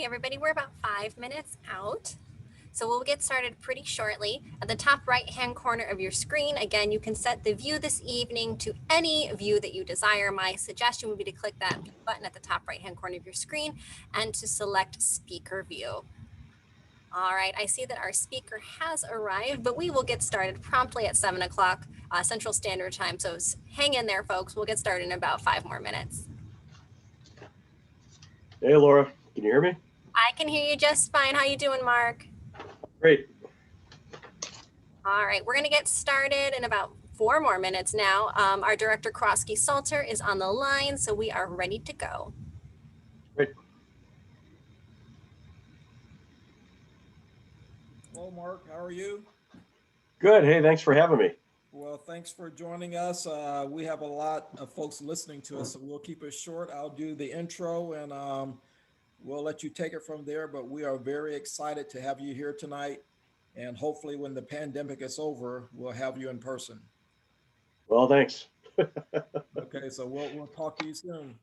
Hey everybody, we're about 5 minutes out. So we'll get started pretty shortly. At the top right-hand corner of your screen, again, you can set the view this evening to any view that you desire. My suggestion would be to click that button at the top right-hand corner of your screen and to select speaker view. All right, I see that our speaker has arrived, but we will get started promptly at 7 o'clock Central Standard Time. So hang in there, folks. We'll get started in about 5 more minutes. Hey, Laura, can you hear me? I can hear you just fine. How you doing, Mark? Great. All right, we're going to get started in about 4 more minutes now. Our director, Krosky Salter, is on the line, so we are ready to go. Great. Hello, Mark. How are you? Good. Hey, thanks for having me. Well, thanks for joining us. We have a lot of folks listening to us, so we'll keep it short. I'll do the intro and we'll let you take it from there. But we are very excited to have you here tonight. And hopefully, when the pandemic is over, we'll have you in person. Well, thanks. Okay, so we'll talk to you soon.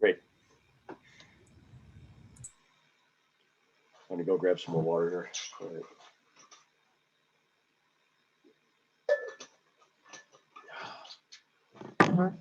Great. I'm going to go grab some more water here. All right.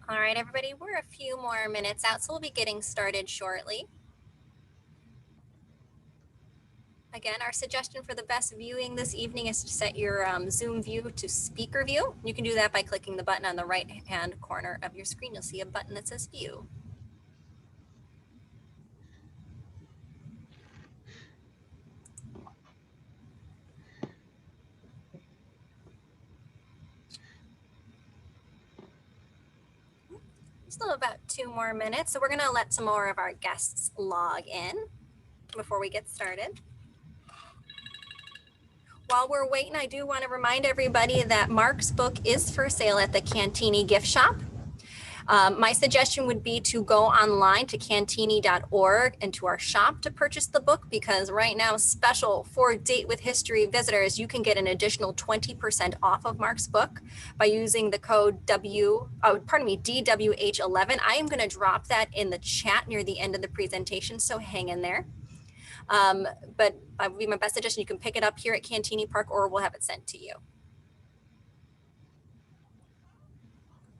All right, everybody, we're a few more minutes out, so we'll be getting started shortly. Again, our suggestion for the best viewing this evening is to set your Zoom view to speaker view. You can do that by clicking the button on the right-hand corner of your screen. You'll see a button that says view. Still about 2 more minutes, so we're going to let some more of our guests log in before we get started. While we're waiting, I do want to remind everybody that Mark's book is for sale at the Cantini gift shop. My suggestion would be to go online to cantini.org and to our shop to purchase the book, because right now, special for Date with History visitors, you can get an additional 20% off of Mark's book by using the code DWH11. I am going to drop that in the chat near the end of the presentation, so hang in there. But that would be my best suggestion. You can pick it up here at Cantini Park, or we'll have it sent to you.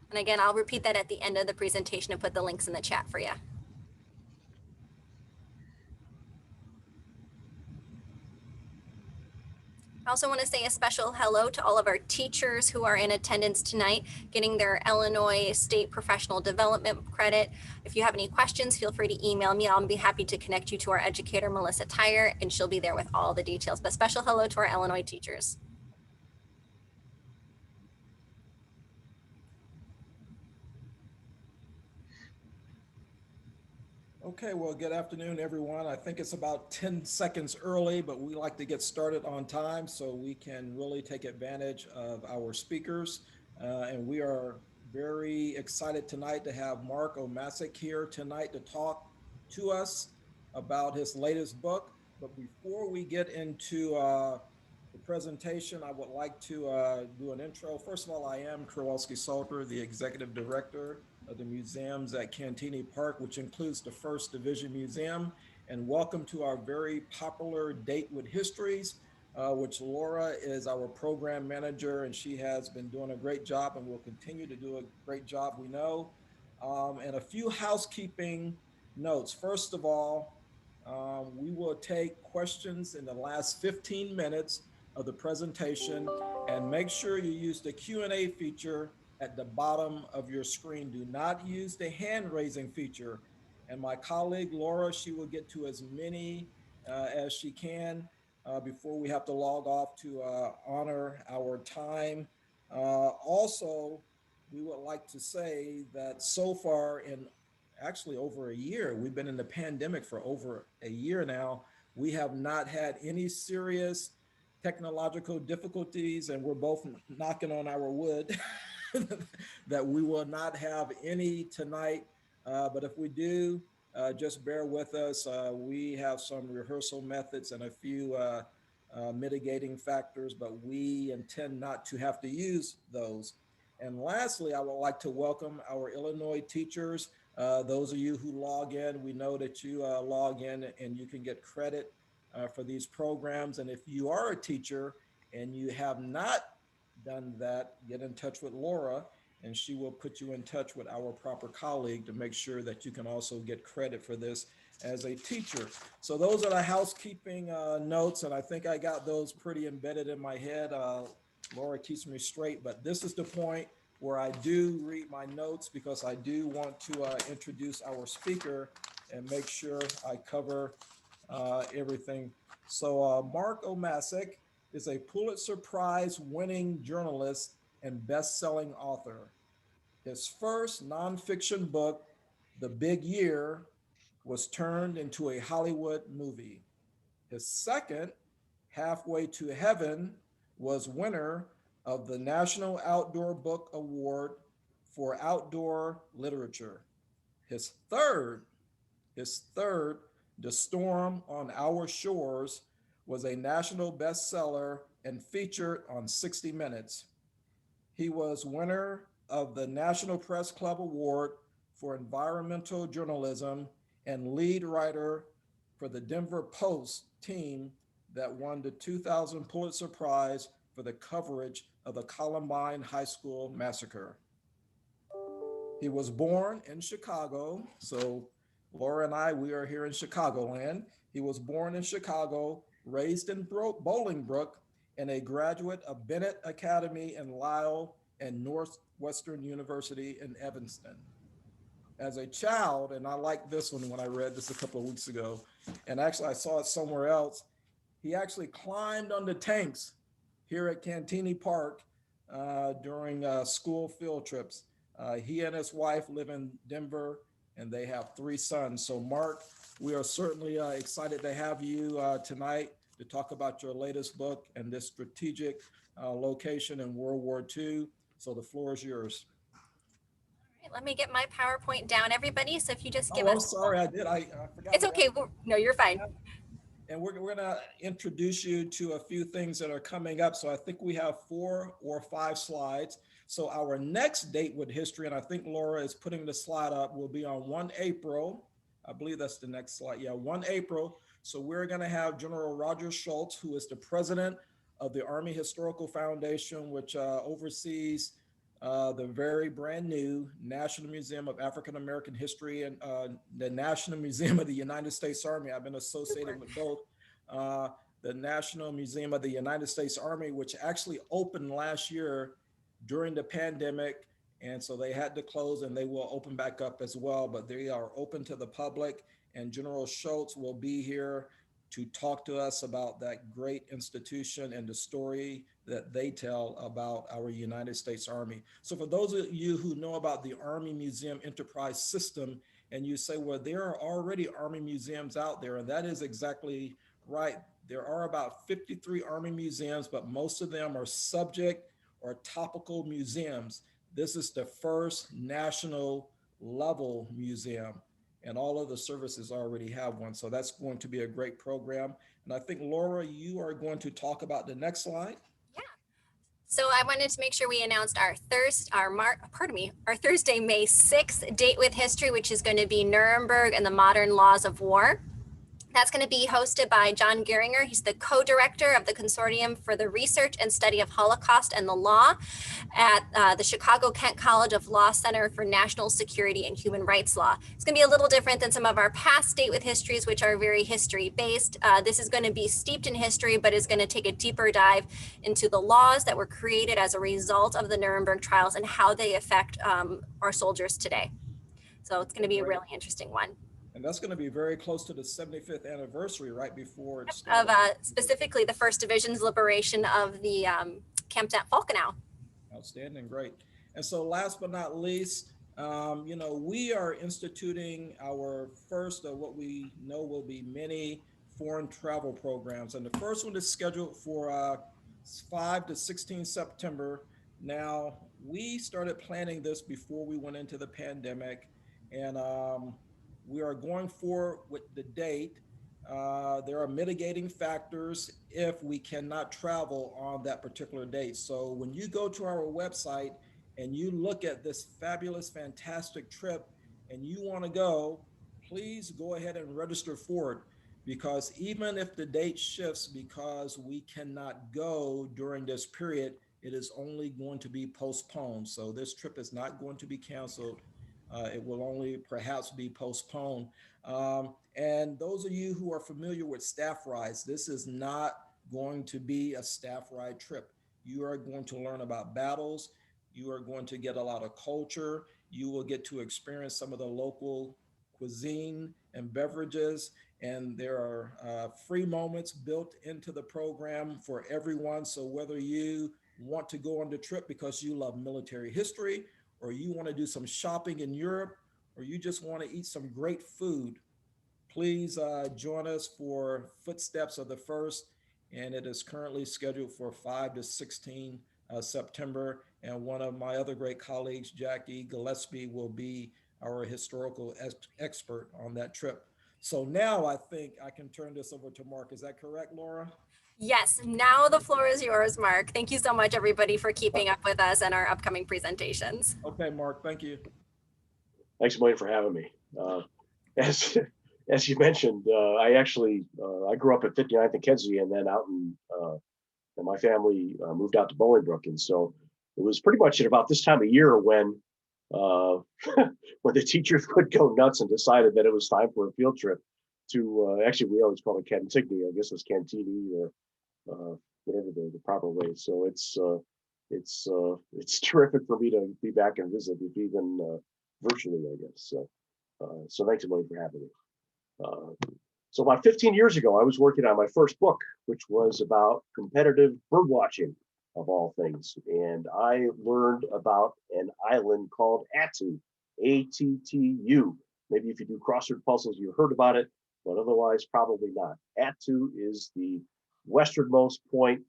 And again, I'll repeat that at the end of the presentation and put the links in the chat for you. I also want to say a special hello to all of our teachers who are in attendance tonight, getting their Illinois State Professional Development credit. If you have any questions, feel free to email me. I'll be happy to connect you to our educator, Melissa Tyre, and she'll be there with all the details. But special hello to our Illinois teachers. Okay, well, good afternoon, everyone. I think it's about 10 seconds early, but we like to get started on time so we can really take advantage of our speakers. And we are very excited tonight to have Mark Omasic here tonight to talk to us about his latest book. But before we get into the presentation, I would like to do an intro. First of all, I am Kowalski Salter, the executive director of the museums at Cantini Park, which includes the First Division Museum. And welcome to our very popular Date with Histories, which Laura is our program manager, and she has been doing a great job and will continue to do a great job, we know. And a few housekeeping notes. First of all, we will take questions in the last 15 minutes. of the presentation, and make sure you use the Q&A feature at the bottom of your screen. Do not use the hand raising feature. And my colleague Laura, she will get to as many as she can before we have to log off to honor our time. Also, we would like to say that so far in actually over a year, we've been in the pandemic for over a year now, we have not had any serious technological difficulties, and we're both knocking on our wood that we will not have any tonight. But if we do, just bear with us. We have some rehearsal methods and a few mitigating factors, but we intend not to have to use those. And lastly, I would like to welcome our Illinois teachers. Those of you who log in, we know that you log in and you can get credit for these programs. And if you are a teacher and you have not done that, get in touch with Laura and she will put you in touch with our proper colleague to make sure that you can also get credit for this as a teacher. So those are the housekeeping notes, and I think I got those pretty embedded in my head. Laura keeps me straight, but this is the point where I do read my notes because I do want to introduce our speaker and make sure I cover everything. So Mark Omasic is a Pulitzer Prize winning journalist and best-selling author. His first nonfiction book, The Big Year, was turned into a Hollywood movie. His second, Halfway to Heaven, was winner of the National Outdoor Book Award for Outdoor Literature. His third, The Storm on Our Shores, was a national bestseller and featured on 60 Minutes. He was winner of the National Press Club Award for Environmental Journalism and lead writer for the Denver Post team that won the 2000 Pulitzer Prize for the coverage of the Columbine High School massacre. He was born in Chicago, so Laura and I, we are here in Chicagoland. He was born in Chicago, raised in Bolingbrook, and a graduate of Bennett Academy in Lisle and Northwestern University in Evanston. As a child, and I like this one when I read this a couple of weeks ago, and actually I saw it somewhere else, he actually climbed on the tanks here at Cantini Park during school field trips. He and his wife live in Denver and they have 3 sons. So Mark, we are certainly excited to have you tonight to talk about your latest book and this strategic location in World War II. So the floor is yours. All right, let me get my PowerPoint down, everybody. So if you just give I'm us, sorry, I forgot. it's okay. No, you're fine. And we're going to introduce you to a few things that are coming up. So I think we have 4 or 5 slides. So our next date with history, and I think Laura is putting the slide up, will be on 1 April. I believe that's the next slide. Yeah, 1 April. So we're going to have General Roger Schultz, who is the president of the Army Historical Foundation, which oversees the very brand new National Museum of African American History and the National Museum of the United States Army. I've been associated with both. The National Museum of the United States Army, which actually opened last year during the pandemic. And so they had to close and they will open back up as well, but they are open to the public. And General Schultz will be here to talk to us about that great institution and the story that they tell about our United States Army. So for those of you who know about the Army Museum Enterprise System, and you say, well, there are already Army museums out there, and that is exactly right. There are about 53 Army museums, but most of them are subject or topical museums. This is the first national level museum, and all of the services already have one. So that's going to be a great program. And I think, Laura, you are going to talk about the next slide. Yeah. So I wanted to make sure we announced our Thursday, May 6th date with history, which is going to be Nuremberg and the Modern Laws of War. That's going to be hosted by John Geringer. He's the co-director of the Consortium for the Research and Study of Holocaust and the Law at the Chicago-Kent College of Law Center for National Security and Human Rights Law. It's going to be a little different than some of our past Date with Histories, which are very history-based. This is going to be steeped in history, but is going to take a deeper dive into the laws that were created as a result of the Nuremberg trials and how they affect our soldiers today. So it's going to be a really interesting one. And that's going to be very close to the 75th anniversary, right before it Of started. specifically the 1st Division's liberation of the camp at Falkenau. Outstanding, great. And so last but not least, you know, we are instituting our first of what we know will be many foreign travel programs. And the first one is scheduled for 5 to 16 September. Now, we started planning this before we went into the pandemic, and we are going forward with the date. There are mitigating factors if we cannot travel on that particular date. So when you go to our website and you look at this fabulous, fantastic trip and you want to go, please go ahead and register for it, because even if the date shifts because we cannot go during this period, it is only going to be postponed. So this trip is not going to be canceled. It will only perhaps be postponed. And those of you who are familiar with staff rides, this is not going to be a staff ride trip. You are going to learn about battles. You are going to get a lot of culture. You will get to experience some of the local cuisine and beverages. And there are free moments built into the program for everyone. So whether you want to go on the trip because you love military history, or you want to do some shopping in Europe, or you just want to eat some great food, please join us for Footsteps of the First. And it is currently scheduled for 5 to 16 September. And one of my other great colleagues, Jackie Gillespie, will be our historical expert on that trip. So now I think I can turn this over to Mark. Is that correct, Laura? Yes, now the floor is yours, Mark. Thank you so much, everybody, for keeping up with us and our upcoming presentations. Okay, Mark, thank you. Thanks a million for having me. As as you mentioned, I grew up at 59th and Kedzie, and then out in and my family moved out to Bolingbrook, and so it was pretty much at about this time of year when when the teachers would go nuts and decided that it was time for a field trip to actually we always call it Cantigny. I guess it's Cantini or whatever the proper way. So it's terrific for me to be back and visit, even virtually, I guess. So thanks a million for having me. So about 15 years ago, I was working on my first book, which was about competitive bird watching, of all things. And I learned about an island called Attu, A-T-T-U. Maybe if you do crossword puzzles, you heard about it, but otherwise probably not. Attu is the westernmost point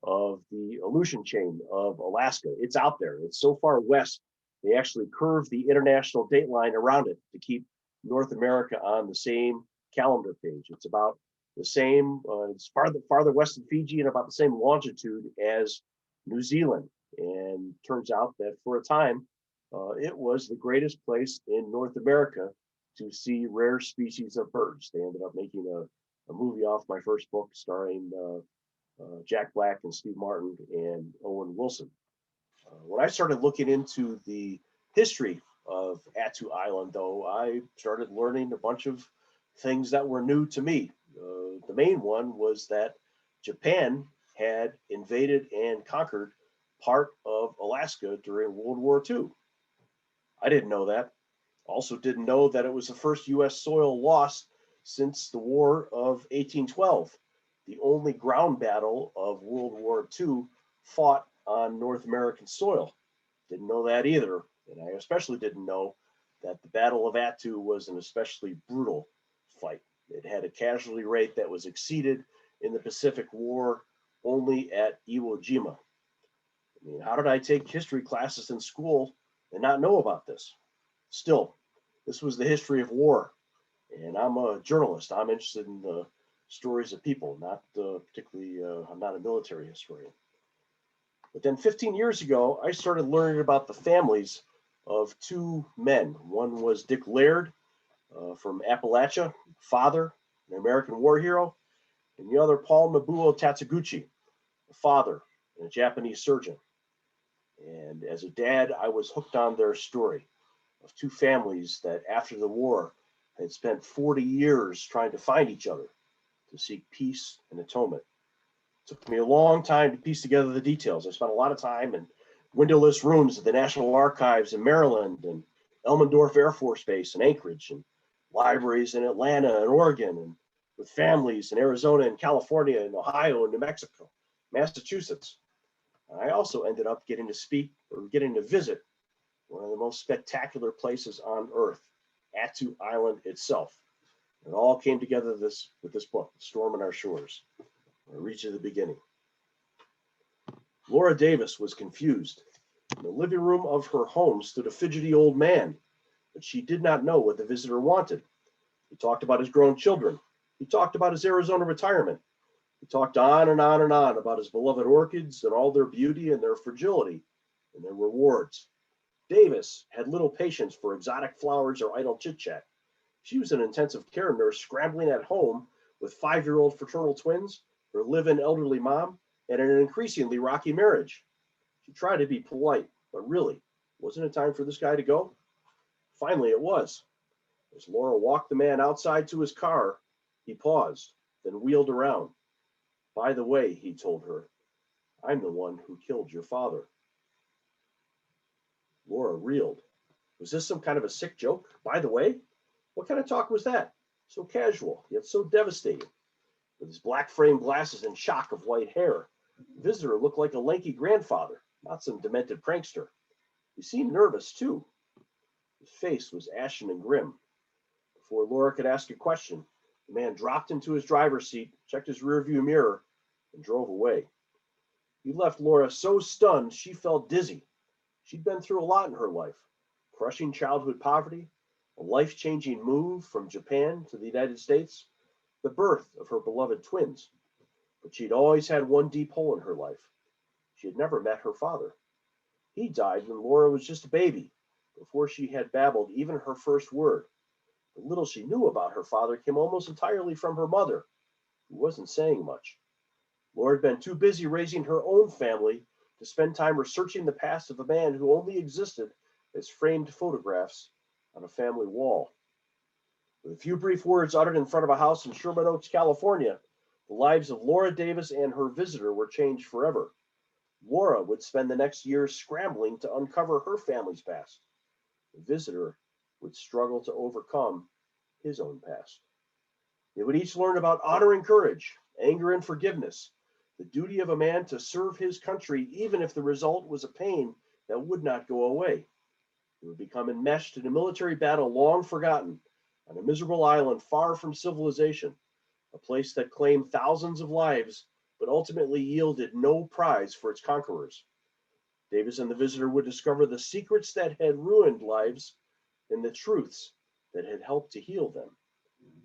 of the Aleutian chain of Alaska. It's out there. It's so far west, they actually curve the international date line around it to keep North America on the same calendar page. It's about the same, it's farther west than Fiji and about the same longitude as New Zealand. And turns out that for a time, it was the greatest place in North America to see rare species of birds. They ended up making a movie off my first book starring Jack Black and Steve Martin and Owen Wilson. When I started looking into the history of Attu Island, though, I started learning a bunch of things that were new to me. The main one was that Japan had invaded and conquered part of Alaska during World War II. I didn't know that. Also didn't know that it was the first US soil lost since the War of 1812, the only ground battle of World War II fought on North American soil. Didn't know that either. And I especially didn't know that the Battle of Attu was an especially brutal fight. It had a casualty rate that was exceeded in the Pacific War only at Iwo Jima. I mean, how did I take history classes in school and not know about this? Still, this was the history of war. And I'm a journalist. I'm interested in the stories of people, not particularly, I'm not a military historian. But then 15 years ago, I started learning about the families of two men. One was Dick Laird from Appalachia, father, an American war hero, and the other Paul Mabuo Tatsuguchi, a father and a Japanese surgeon. And as a dad, I was hooked on their story of two families that after the war had spent 40 years trying to find each other to seek peace and atonement. It took me a long time to piece together the details. I spent a lot of time in windowless rooms at the National Archives in Maryland and Elmendorf Air Force Base in Anchorage, and libraries in Atlanta and Oregon, and with families in Arizona and California and Ohio and New Mexico, Massachusetts. I also ended up getting to speak or getting to visit one of the most spectacular places on earth, Attu Island itself. It all came together with this book, Storm on Our Shores. I reach to the beginning. Laura Davis was confused. In the living room of her home stood a fidgety old man, but she did not know what the visitor wanted. He talked about his grown children. He talked about his Arizona retirement. He talked on and on and on about his beloved orchids and all their beauty and their fragility and their rewards. Davis had little patience for exotic flowers or idle chit-chat. She was an intensive care nurse scrambling at home with 5-year-old fraternal twins, her live-in elderly mom, and an increasingly rocky marriage. She tried to be polite, but really, wasn't it time for this guy to go? Finally, it was. As Laura walked the man outside to his car, he paused, then wheeled around. By the way, he told her, I'm the one who killed your father. Laura reeled. Was this some kind of a sick joke? By the way? What kind of talk was that? So casual, yet so devastating. With his black framed glasses and shock of white hair, the visitor looked like a lanky grandfather, not some demented prankster. He seemed nervous, too. His face was ashen and grim. Before Laura could ask a question, the man dropped into his driver's seat, checked his rearview mirror, and drove away. He left Laura so stunned she felt dizzy. She'd been through a lot in her life. Crushing childhood poverty, a life-changing move from Japan to the United States, the birth of her beloved twins. But she'd always had one deep hole in her life. She had never met her father. He died when Laura was just a baby, before she had babbled even her first word. The little she knew about her father came almost entirely from her mother, who wasn't saying much. Laura had been too busy raising her own family to spend time researching the past of a man who only existed as framed photographs on a family wall. With a few brief words uttered in front of a house in Sherman Oaks, California, the lives of Laura Davis and her visitor were changed forever. Laura would spend the next years scrambling to uncover her family's past. The visitor would struggle to overcome his own past. They would each learn about honor and courage, anger and forgiveness, the duty of a man to serve his country even if the result was a pain that would not go away. They would become enmeshed in a military battle long forgotten on a miserable island far from civilization, a place that claimed thousands of lives but ultimately yielded no prize for its conquerors. Davis and the visitor would discover the secrets that had ruined lives and the truths that had helped to heal them.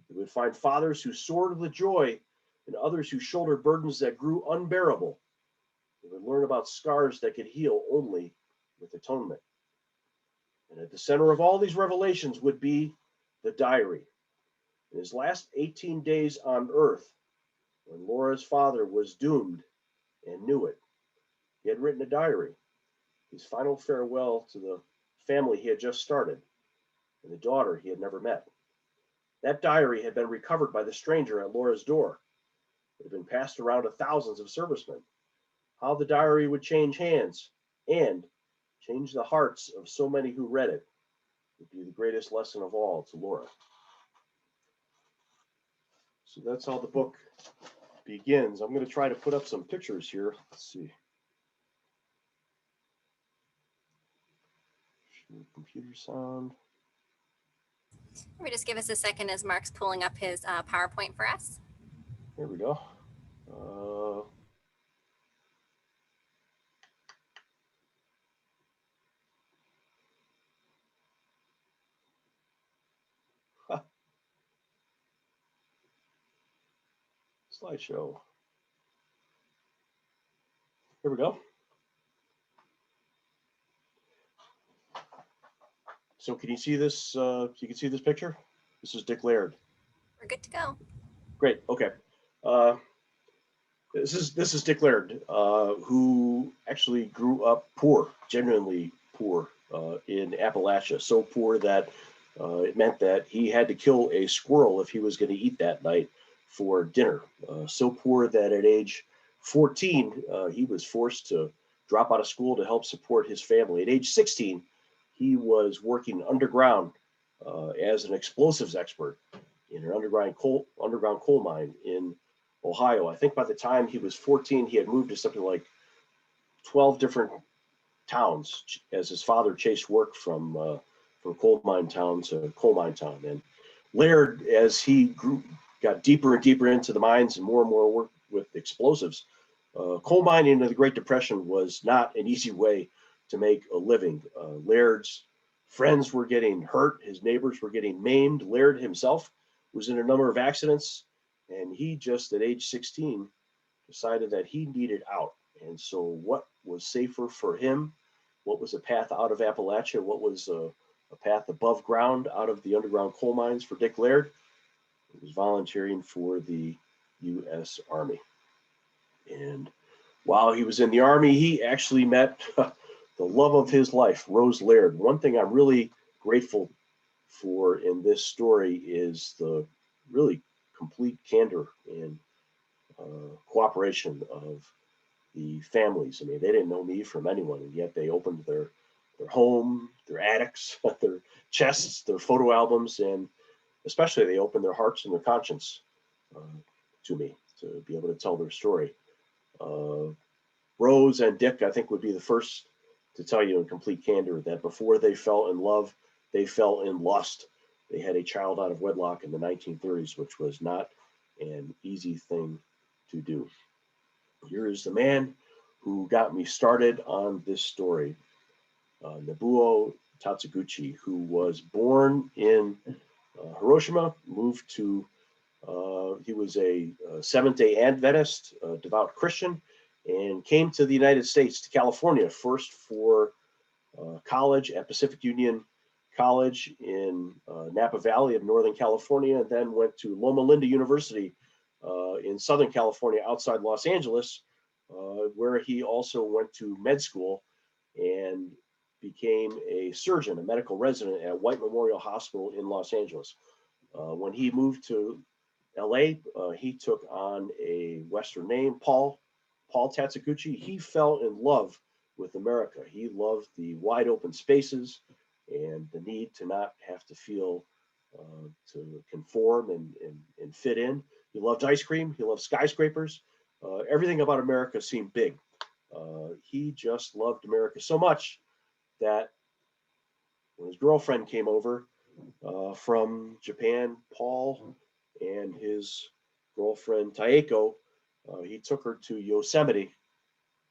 They would find fathers who soared with joy and others who shouldered burdens that grew unbearable. They would learn about scars that could heal only with atonement. And at the center of all these revelations would be the diary. In his last 18 days on Earth, when Laura's father was doomed and knew it, he had written a diary, his final farewell to the family he had just started and the daughter he had never met. That diary had been recovered by the stranger at Laura's door. It had been passed around to thousands of servicemen. How the diary would change hands and change the hearts of so many who read it would be the greatest lesson of all to Laura. So that's how the book begins. I'm going to try to put up some pictures here. Let's see. Computer sound. Maybe just give us a second as Mark's pulling up his PowerPoint for us. There we go. Slideshow. Here we go. So can you see this? You can see this picture? This is Dick Laird. We're good to go. Great. Okay. Uh, this is Dick Laird, who actually grew up poor, genuinely poor, in Appalachia. So poor that it meant that he had to kill a squirrel if he was going to eat that night for dinner. So poor that at age 14, he was forced to drop out of school to help support his family. At age 16, he was working underground as an explosives expert in an underground coal mine in Ohio. I think by the time he was 14, he had moved to something like 12 different towns as his father chased work from coal mine town to coal mine town. And Laird, as he got deeper and deeper into the mines and more work with explosives, coal mining in the Great Depression was not an easy way to make a living. Laird's friends were getting hurt, his neighbors were getting maimed. Laird himself was in a number of accidents, and he just at age 16 decided that he needed out. And so, what was safer for him? What was a path out of Appalachia? What was a path above ground out of the underground coal mines for Dick Laird? It was volunteering for the U.S. Army. And while he was in the Army, he actually met the love of his life, Rose Laird. One thing I'm really grateful for in this story is the really complete candor and cooperation of the families. I mean, they didn't know me from anyone, and yet they opened their home, their attics, their chests, their photo albums, and especially they opened their hearts and their conscience uh, to me to be able to tell their story. Uh, Rose and Dick, I think, would be the first to tell you in complete candor that before they fell in love, they fell in lust. They had a child out of wedlock in the 1930s, which was not an easy thing to do. Here is the man who got me started on this story, Nobuo Tatsuguchi, who was born in Hiroshima, moved to, he was a Seventh-day Adventist, devout Christian, and came to the United States, to California, first for college at Pacific Union College in Napa Valley of Northern California, and then went to Loma Linda University in Southern California outside Los Angeles, where he also went to med school and became a surgeon, a medical resident at White Memorial Hospital in Los Angeles. When he moved to LA, he took on a Western name, Paul Tatsuguchi. He fell in love with America. He loved the wide open spaces and the need to not have to feel to conform and fit in. He loved ice cream. He loved skyscrapers. Everything about America seemed big. He just loved America so much that when his girlfriend came over from Japan, Paul and his girlfriend Taeko, he took her to Yosemite,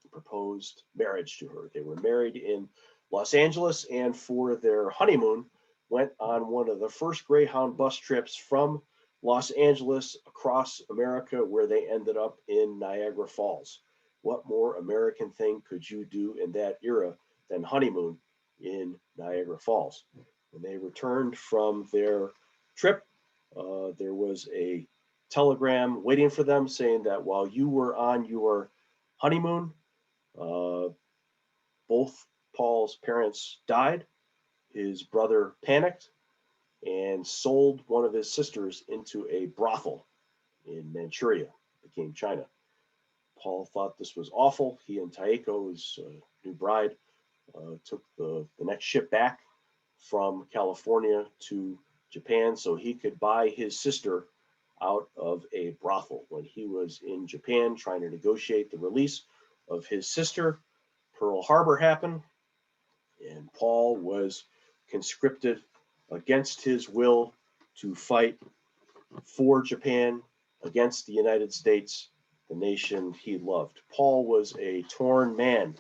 proposed marriage to her. They were married in Los Angeles, and for their honeymoon, went on one of the first Greyhound bus trips from Los Angeles across America, where they ended up in Niagara Falls. What more American thing could you do in that era than honeymoon in Niagara Falls? When they returned from their trip, there was a telegram waiting for them saying that while you were on your honeymoon, uh, both Paul's parents died. His brother panicked and sold one of his sisters into a brothel in Manchuria, became China. Paul thought this was awful. He and Taeko, his new bride, took the next ship back from California to Japan so he could buy his sister out of a brothel. When he was in Japan trying to negotiate the release of his sister, Pearl Harbor happened, and Paul was conscripted against his will to fight for Japan against the United States, the nation he loved. Paul was a torn man.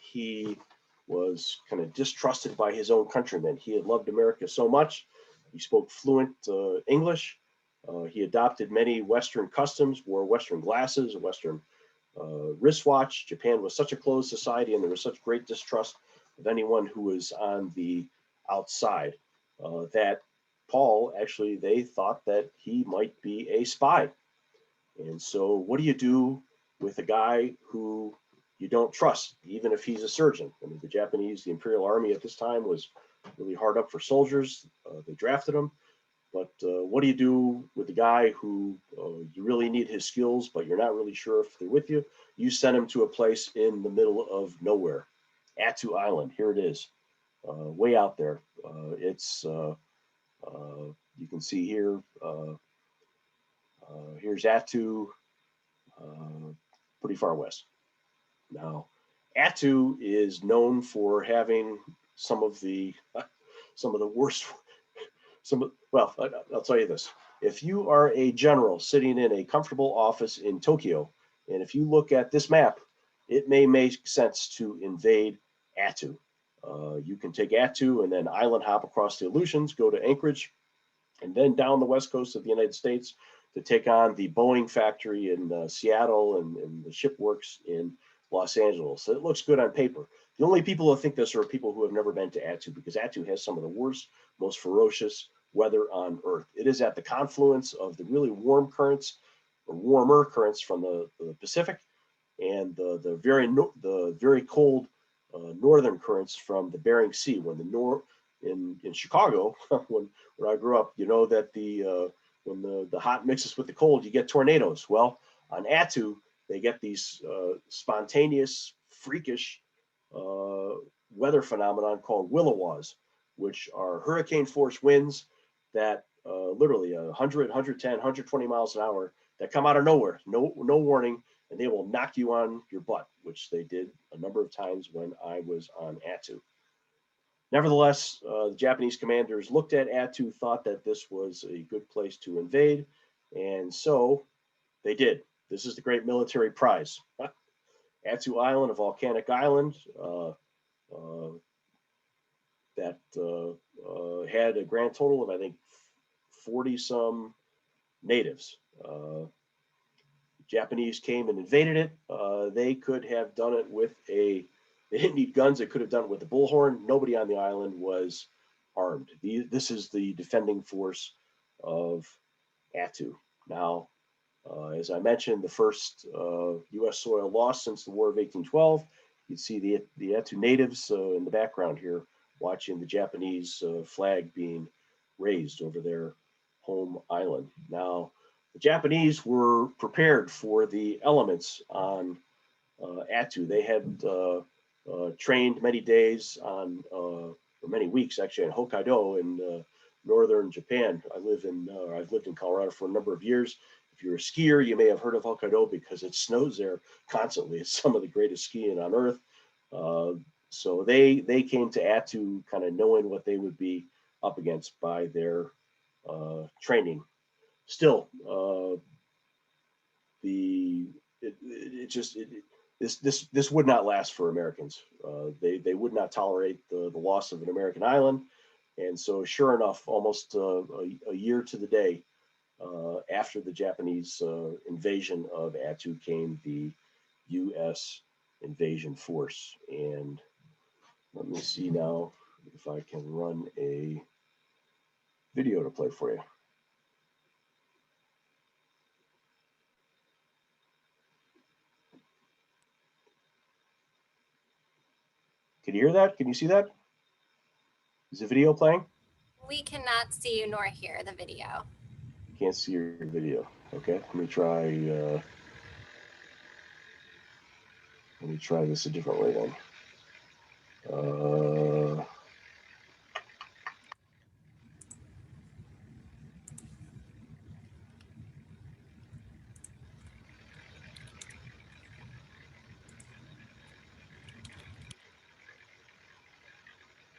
He was kind of distrusted by his own countrymen. He had loved America so much. He spoke fluent English. He adopted many Western customs, wore Western glasses, a Western wristwatch. Japan was such a closed society, and there was such great distrust of anyone who was on the outside that Paul, actually, they thought that he might be a spy. And so what do you do with a guy who you don't trust, even if he's a surgeon? I mean, the Imperial Army at this time was really hard up for soldiers. They drafted him. But what do you do with the guy who you really need his skills, but you're not really sure if they're with you? You send him to a place in the middle of nowhere, Attu Island. Here it is, way out there. You can see here, here's Attu, pretty far west. Now, Attu is known for having some of the worst. Well, I'll tell you this: if you are a general sitting in a comfortable office in Tokyo, and if you look at this map, it may make sense to invade Attu. You can take Attu and then island hop across the Aleutians, go to Anchorage, and then down the west coast of the United States to take on the Boeing factory in Seattle and the ship works in Los Angeles. So it looks good on paper. The only people who think this are people who have never been to Attu, because Attu has some of the worst, most ferocious weather on Earth. It is at the confluence of the really warm currents, or warmer currents from the Pacific, and the very cold northern currents from the Bering Sea. When in Chicago, when I grew up, you know that when the hot mixes with the cold, you get tornadoes. Well, on Attu, they get these spontaneous, freakish weather phenomenon called willowaws, which are hurricane force winds that literally 100, 110, 120 miles an hour that come out of nowhere, no warning, and they will knock you on your butt, which they did a number of times when I was on Attu. Nevertheless, the Japanese commanders looked at Attu, thought that this was a good place to invade, and so they did. This is the great military prize. Attu Island, a volcanic island that had a grand total of, I think, 40 some natives. Japanese came and invaded it. They could have done it with they didn't need guns. They could have done it with a bullhorn. Nobody on the island was armed. This is the defending force of Attu. Now, as I mentioned, the first U.S. soil lost since the War of 1812. You see the Attu natives in the background here watching the Japanese flag being raised over their home island. Now, the Japanese were prepared for the elements on Attu. They had trained many days or many weeks actually, on Hokkaido in northern Japan. I've lived in Colorado for a number of years. If you're a skier, you may have heard of Hokkaido because it snows there constantly. It's some of the greatest skiing on earth. So they came to Attu kind of knowing what they would be up against by their training. Still, this would not last for Americans. They would not tolerate the loss of an American island, and so sure enough, almost a year to the day after the Japanese invasion of Attu came the U.S. invasion force. And let me see now if I can run a video to play for you. Can you hear that? Can you see that? Is the video playing? We cannot see you nor hear the video. Can't see your video. Okay, let me try this a different way then.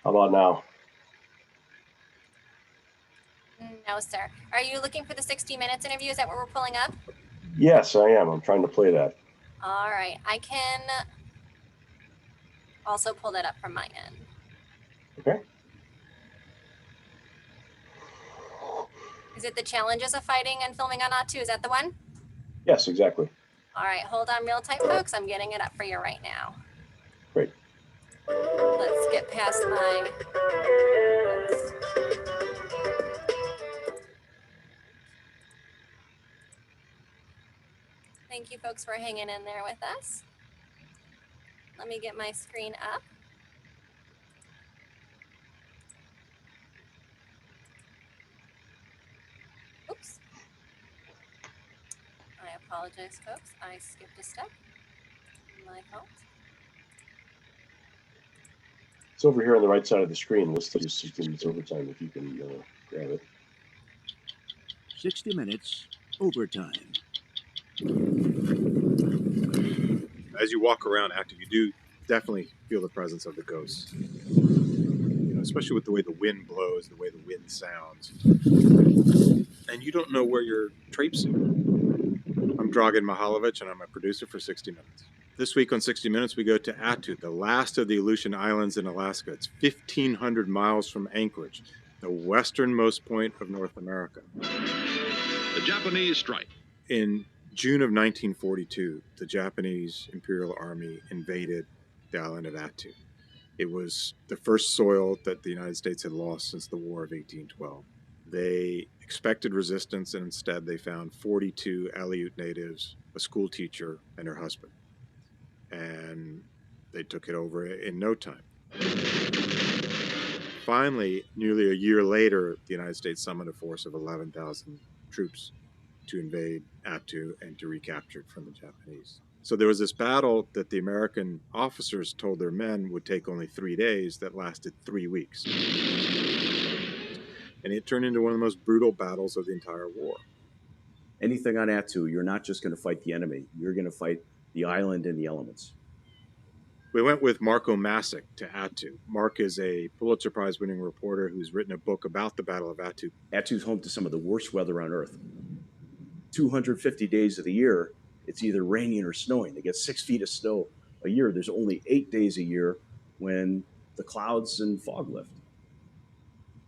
How about now? No, sir. Are you looking for the 60 Minutes interview? Is that what we're pulling up? Yes, I am. I'm trying to play that. All right. I can also pull that up from my end. Okay. Is it the challenges of fighting and filming on Attu? Is that the one? Yes, exactly. All right. Hold on real tight, folks. I'm getting it up for you right now. Great. Let's get past my... Thank you folks for hanging in there with us. Let me get my screen up. Oops. I apologize, folks. I skipped a step. My fault. It's over here on the right side of the screen, listed as 60 minutes overtime, if you can grab it. 60 minutes overtime. As you walk around Attu, you do definitely feel the presence of the ghosts. You know, especially with the way the wind blows, the way the wind sounds. And you don't know where you're traipsing. I'm Dragan Mihailovich, and I'm a producer for 60 Minutes. This week on 60 Minutes, we go to Attu, the last of the Aleutian Islands in Alaska. It's 1,500 miles from Anchorage, the westernmost point of North America. The Japanese strike. In June of 1942, the Japanese Imperial Army invaded the island of Attu. It was the first soil that the United States had lost since the War of 1812. They expected resistance, and instead they found 42 Aleut natives, a school teacher, and her husband. And they took it over in no time. Finally, nearly a year later, the United States summoned a force of 11,000 troops to invade Attu and to recapture it from the Japanese. So there was this battle that the American officers told their men would take only 3 days that lasted 3 weeks. And it turned into one of the most brutal battles of the entire war. Anything on Attu, you're not just going to fight the enemy. You're going to fight the island and the elements. We went with Marco Masick to Attu. Mark is a Pulitzer Prize winning reporter who's written a book about the Battle of Attu. Attu's home to some of the worst weather on Earth. 250 days of the year, it's either raining or snowing. They get 6 feet of snow a year. There's only 8 days a year when the clouds and fog lift.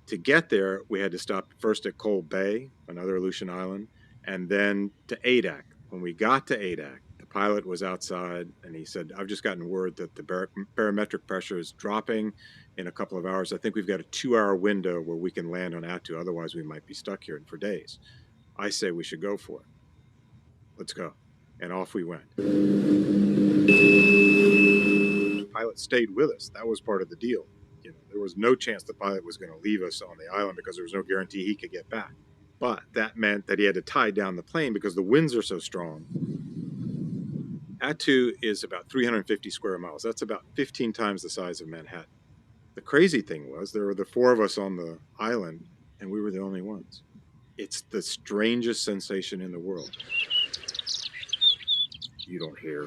To get there, we had to stop first at Coal Bay, another Aleutian island, and then to Adak. When we got to Adak, the pilot was outside and he said, I've just gotten word that the barometric pressure is dropping in a couple of hours. I think we've got a 2-hour window where we can land on Attu. Otherwise, we might be stuck here for days. I say we should go for it. Let's go. And off we went. The pilot stayed with us. That was part of the deal. You know, there was no chance the pilot was going to leave us on the island because there was no guarantee he could get back. But that meant that he had to tie down the plane because the winds are so strong. Attu is about 350 square miles. That's about 15 times the size of Manhattan. The crazy thing was there were the 4 of us on the island, and we were the only ones. It's the strangest sensation in the world. You don't hear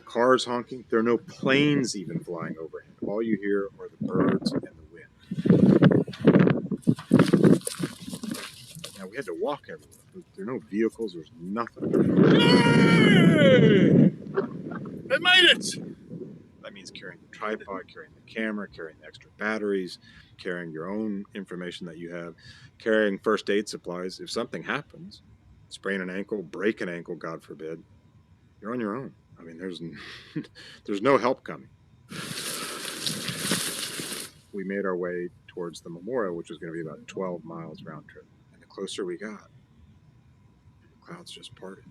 cars honking. There are no planes even flying overhead. All you hear are the birds and the wind. Now, we had to walk everywhere. There are no vehicles. There's nothing. Yay! I made it! That means carrying the tripod, carrying the camera, carrying the extra batteries, carrying your own information that you have, carrying first aid supplies. If something happens, sprain an ankle, break an ankle, God forbid, you're on your own. I mean, there's no help coming. We made our way towards the memorial, which was going to be about 12 miles round trip. And the closer we got, the clouds just parted.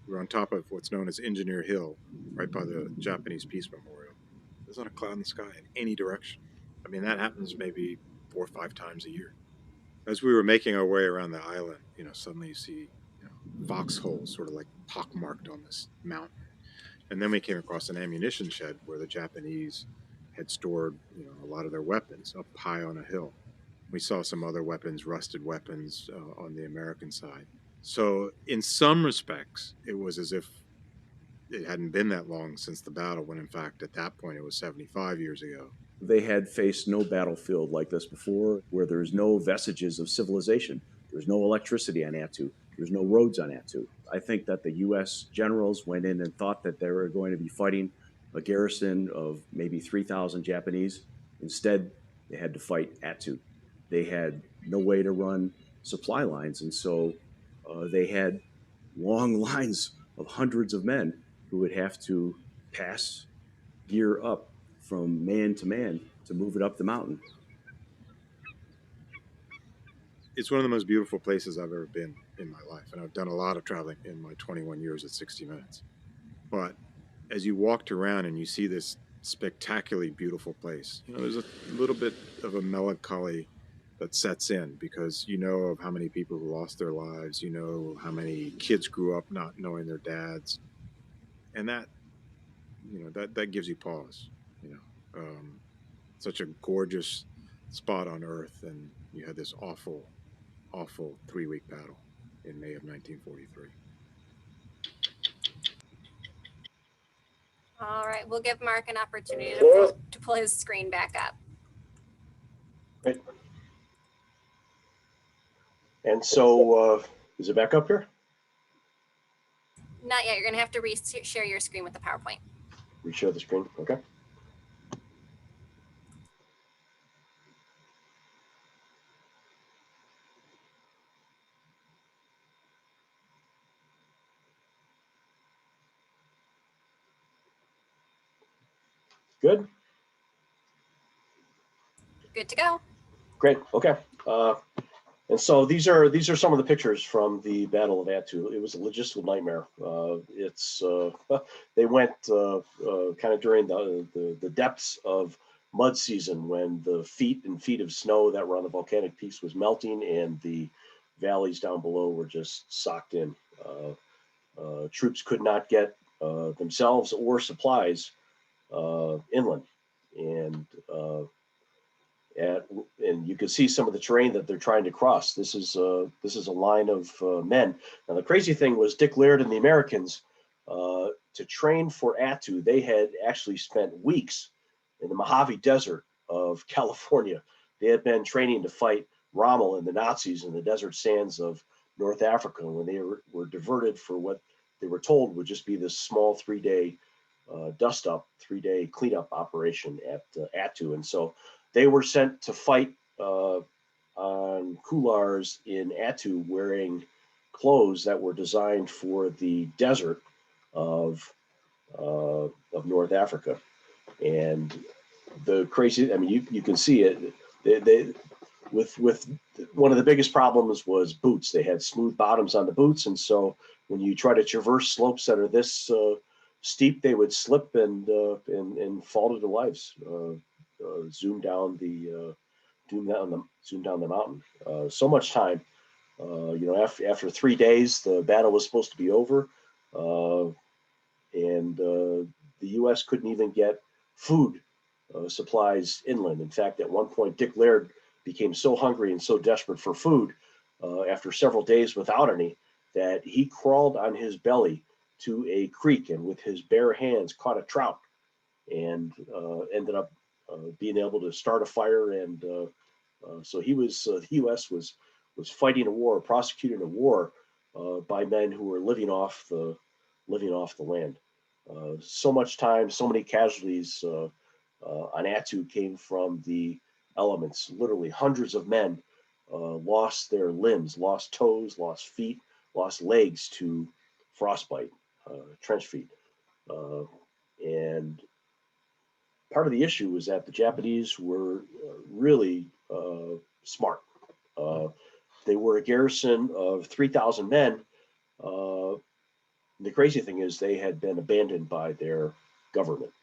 We were on top of what's known as Engineer Hill, right by the Japanese Peace Memorial. There's not a cloud in the sky in any direction. I mean, that happens maybe 4 or 5 times a year. As we were making our way around the island, suddenly you see foxholes sort of like pockmarked on this mountain. And then we came across an ammunition shed where the Japanese had stored a lot of their weapons up high on a hill. We saw some other weapons, rusted weapons on the American side. So in some respects, it was as if it hadn't been that long since the battle, when in fact at that point it was 75 years ago. They had faced no battlefield like this before, where there's no vestiges of civilization. There's no electricity on Attu. There's no roads on Attu. I think that the U.S. generals went in and thought that they were going to be fighting a garrison of maybe 3,000 Japanese. Instead, they had to fight Attu. They had no way to run supply lines, and so they had long lines of hundreds of men who would have to pass gear up from man to man to move it up the mountain. It's one of the most beautiful places I've ever been. in my life. And I've done a lot of traveling in my 21 years at 60 Minutes. But as you walked around and you see this spectacularly beautiful place, you know, there's a little bit of a melancholy that sets in because you know of how many people who lost their lives, you know how many kids grew up not knowing their dads, and that, you know, that gives you pause. You know, such a gorgeous spot on Earth, and you had this awful 3 week battle in May of 1943. All right, we'll give Mark an opportunity to pull his screen back up. Great. And so, is it back up here? Not yet. You're going to have to share your screen with the PowerPoint. Reshare the screen. Okay. Good. Good to go. Great. Okay. And so these are some of the pictures from the Battle of Attu. It was a logistical nightmare. They went kind of during the depths of mud season when the feet and feet of snow that were on the volcanic peaks was melting and the valleys down below were just socked in. Troops could not get themselves or supplies inland, and and you can see some of the terrain that they're trying to cross. This is a line of men. Now the crazy thing was Dick Laird and the Americans to train for Attu. They had actually spent weeks in the Mojave Desert of California. They had been training to fight Rommel and the Nazis in the desert sands of North Africa when they were diverted for what they were told would just be this small 3-day dust up, 3-day cleanup operation at Attu. And so they were sent to fight on couloirs in Attu wearing clothes that were designed for the desert of North Africa. And the crazy, I mean, you can see it. They with one of the biggest problems was boots. They had smooth bottoms on the boots, and so when you try to traverse slopes that are this steep, they would slip and fall to their lives. Zoom down the mountain. So much time. After 3 days, the battle was supposed to be over, and the U.S. couldn't even get food supplies inland. In fact, at one point, Dick Laird became so hungry and so desperate for food after several days without any that he crawled on his belly to a creek and with his bare hands caught a trout and ended up being able to start a fire. And so the U.S. was fighting a war, prosecuting a war by men who were living off the land. So much time, so many casualties on Attu came from the elements. Literally hundreds of men lost their limbs, lost toes, lost feet, lost legs to frostbite, trench feet. And part of the issue was that the Japanese were really smart. They were a garrison of 3,000 men. The crazy thing is they had been abandoned by their government.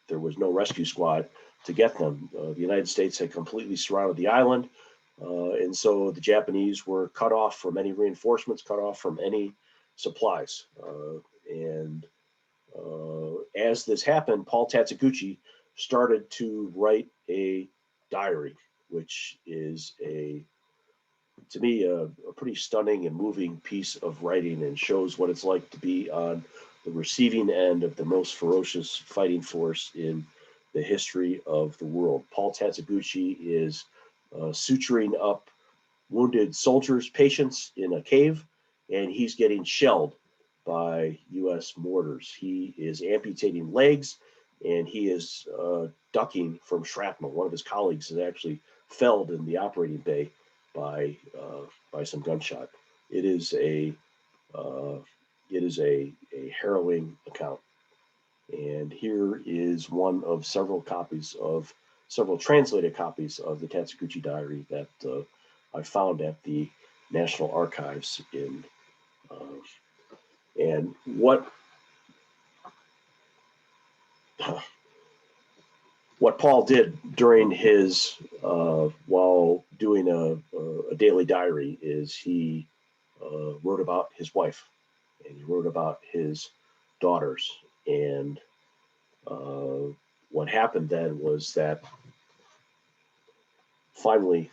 There was no rescue squad to get them. The United States had completely surrounded the island. And so the Japanese were cut off from any reinforcements, cut off from any supplies. And as this happened, Paul Tatsuguchi started to write a diary, which is to me, a pretty stunning and moving piece of writing and shows what it's like to be on the receiving end of the most ferocious fighting force in the history of the world. Paul Tatsuguchi is suturing up wounded soldiers, patients in a cave, and he's getting shelled by U.S. mortars. He is amputating legs, and he is ducking from shrapnel. One of his colleagues is actually felled in the operating bay by some gunshot. It is a harrowing account. And here is one of several translated copies of the Tatsuguchi diary that I found at the National Archives in, and what Paul did during his while doing a daily diary is he wrote about his wife, and he wrote about his daughters. And what happened then was that finally,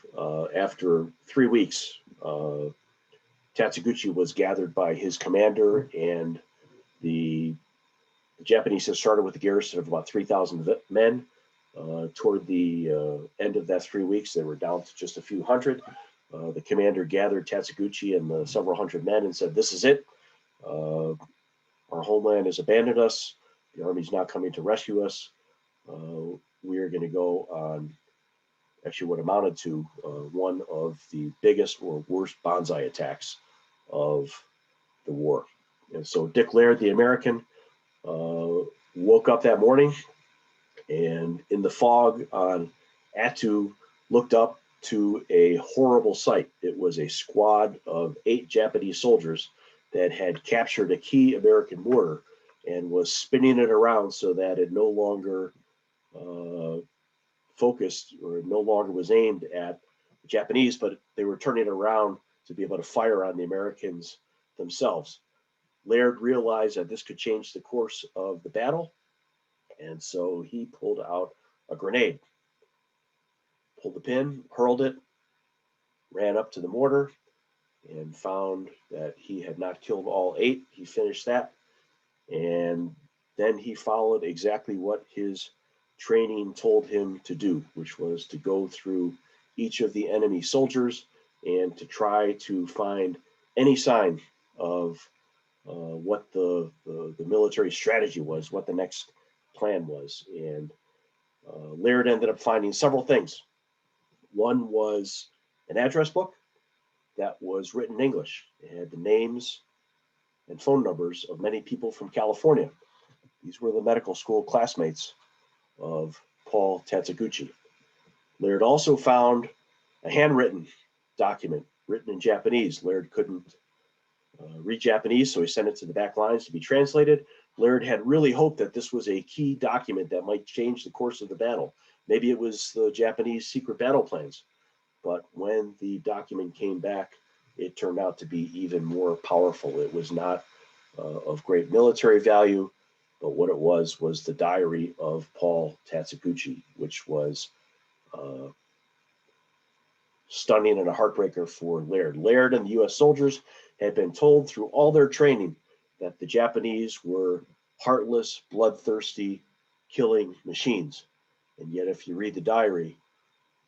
after 3 weeks, Tatsuguchi was gathered by his commander, and the Japanese had started with a garrison of about 3,000 men. Toward the end of that 3 weeks, they were down to just a few hundred. The commander gathered Tatsuguchi and the several hundred men and said, "This is it. Our homeland has abandoned us. The army's not coming to rescue us. We are going to go on actually what amounted to one of the biggest or worst bonsai attacks of the war." And so Dick Laird, the American, woke up that morning and in the fog on Attu looked up to a horrible sight. It was a squad of 8 Japanese soldiers that had captured a key American mortar and was spinning it around so that it no longer focused or no longer was aimed at the Japanese, but they were turning it around to be able to fire on the Americans themselves. Laird realized that this could change the course of the battle, and so he pulled out a grenade, pulled the pin, hurled it, ran up to the mortar, and found that he had not killed all 8. He finished that, and then he followed exactly what his training told him to do, which was to go through each of the enemy soldiers and to try to find any sign of what the military strategy was, what the next plan was. And Laird ended up finding several things. One was an address book that was written in English. It had the names and phone numbers of many people from California. These were the medical school classmates of Paul Tatsuguchi. Laird also found a handwritten document written in Japanese. Laird couldn't read Japanese, so he sent it to the back lines to be translated. Laird had really hoped that this was a key document that might change the course of the battle. Maybe it was the Japanese secret battle plans. But when the document came back, it turned out to be even more powerful. It was not of great military value, but what it was the diary of Paul Tatsuguchi, which was stunning and a heartbreaker for Laird. Laird and the U.S. soldiers had been told through all their training that the Japanese were heartless, bloodthirsty, killing machines. And yet, if you read the diary,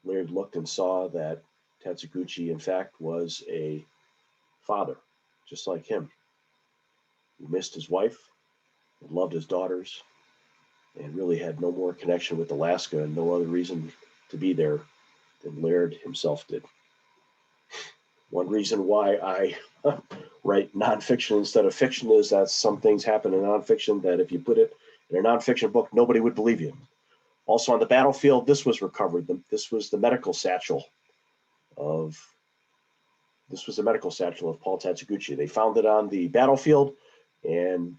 Laird looked and saw that Tatsuguchi, in fact, was a father, just like him, who missed his wife and loved his daughters and really had no more connection with Alaska and no other reason to be there than Laird himself did. One reason why I write nonfiction instead of fiction is that some things happen in nonfiction that if you put it in a nonfiction book, nobody would believe you. Also on the battlefield, this was recovered. This was the medical satchel of Paul Tatsuguchi. They found it on the battlefield and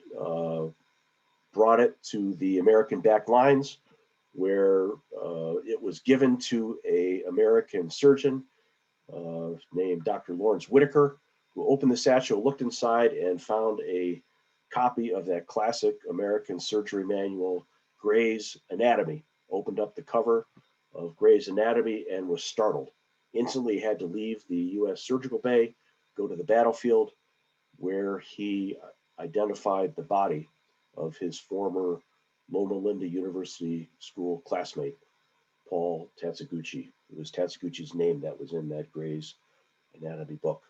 brought it to the American back lines, where it was given to an American surgeon named Dr. Lawrence Whitaker, who opened the satchel, looked inside, and found a copy of that classic American surgery manual, Gray's Anatomy. Opened up the cover of Gray's Anatomy and was startled. Instantly had to leave the U.S. surgical bay, go to the battlefield, where he identified the body of his former Loma Linda University School classmate, Paul Tatsuguchi. It was Tatsuguchi's name that was in that Gray's Anatomy book.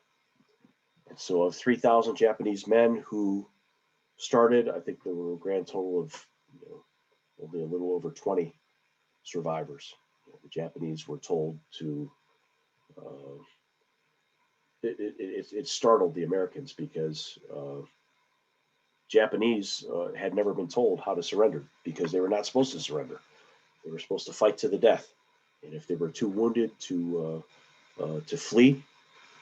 And so of 3,000 Japanese men who started, I think there were a grand total of only a little over 20 survivors. The Japanese were told to, it startled the Americans because Japanese had never been told how to surrender because they were not supposed to surrender. They were supposed to fight to the death. And if they were too wounded to flee,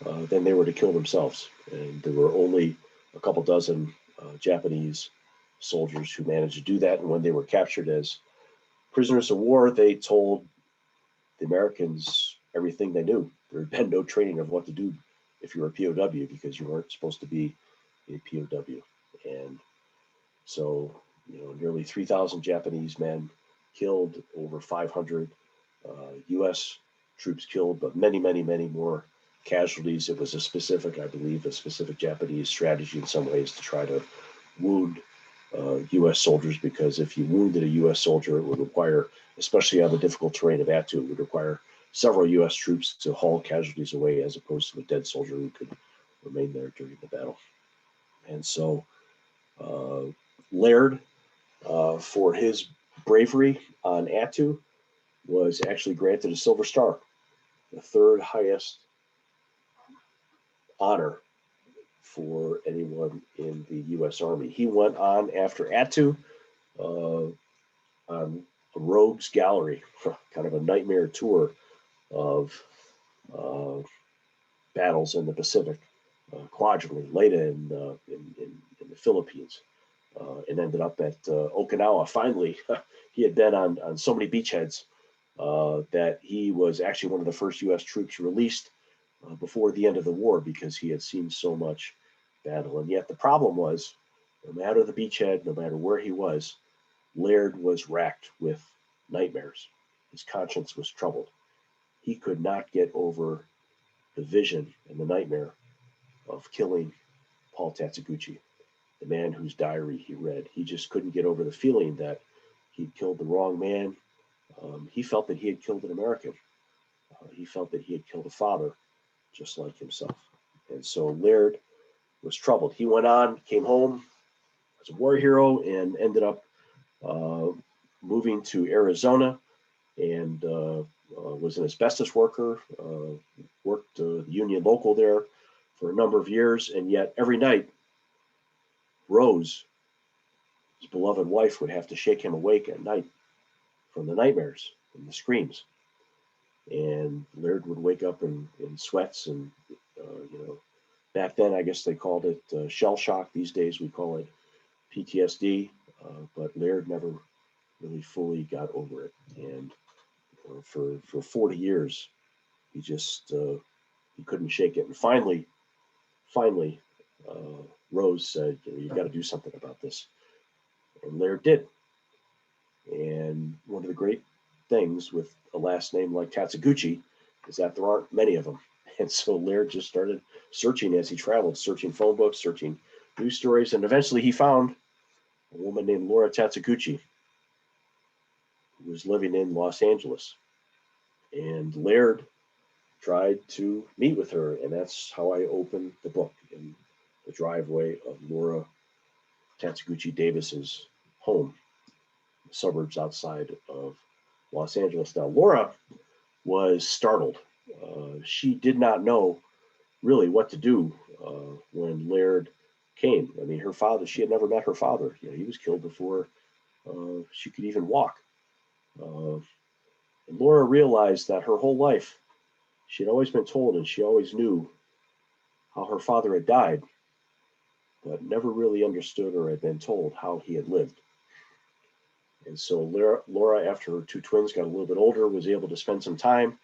then they were to kill themselves. And there were only a couple dozen Japanese soldiers who managed to do that. And when they were captured as prisoners of war, they told the Americans everything they knew. There had been no training of what to do if you were a POW because you weren't supposed to be a POW. And so, nearly 3,000 Japanese men killed, over 500 U.S. troops killed, but many, many, many more casualties. It was I believe, a specific Japanese strategy in some ways to try to wound U.S. soldiers, because if you wounded a U.S. soldier, it would require, especially on the difficult terrain of Attu, it would require several U.S. troops to haul casualties away as opposed to a dead soldier who could remain there during the battle. And so Laird, for his bravery on Attu, was actually granted a Silver Star, the third highest honor for anyone in the U.S. Army. He went on after Attu on a rogues gallery, kind of a nightmare tour of battles in the Pacific, quadrantly, later in the Philippines, and ended up at Okinawa. Finally, he had been on so many beachheads that he was actually one of the first U.S. troops released before the end of the war because he had seen so much battle. And yet the problem was, no matter the beachhead, no matter where he was, Laird was racked with nightmares. His conscience was troubled. He could not get over the vision and the nightmare of killing Paul Tatsuguchi, the man whose diary he read. He just couldn't get over the feeling that he'd killed the wrong man. He felt that he had killed an American. He felt that he had killed a father just like himself. And so Laird was troubled. He went on, came home as a war hero, and ended up moving to Arizona and was an asbestos worker, worked the union local there for a number of years. And yet every night, Rose, his beloved wife, would have to shake him awake at night from the nightmares and the screams. And Laird would wake up in sweats and, back then I guess they called it shell shock. These days we call it PTSD, but Laird never really fully got over it. And for 40 years, he just he couldn't shake it. And finally, Rose said, "You've got to do something about this," and Laird did. And one of the great things with a last name like Tatsuguchi is that there aren't many of them. And so Laird just started searching as he traveled, searching phone books, searching news stories, and eventually he found a woman named Laura Tatsuguchi who was living in Los Angeles. And Laird tried to meet with her, and that's how I opened the book, in the driveway of Laura Tatsuguchi Davis's home, suburbs outside of Los Angeles. Now, Laura was startled. She did not know really what to do when Laird came. I mean, her father, she had never met her father. He was killed before she could even walk. And Laura realized that her whole life, she had always been told and she always knew how her father had died, but never really understood or had been told how he had lived. And so Laura, after her two twins got a little bit older, was able to spend some time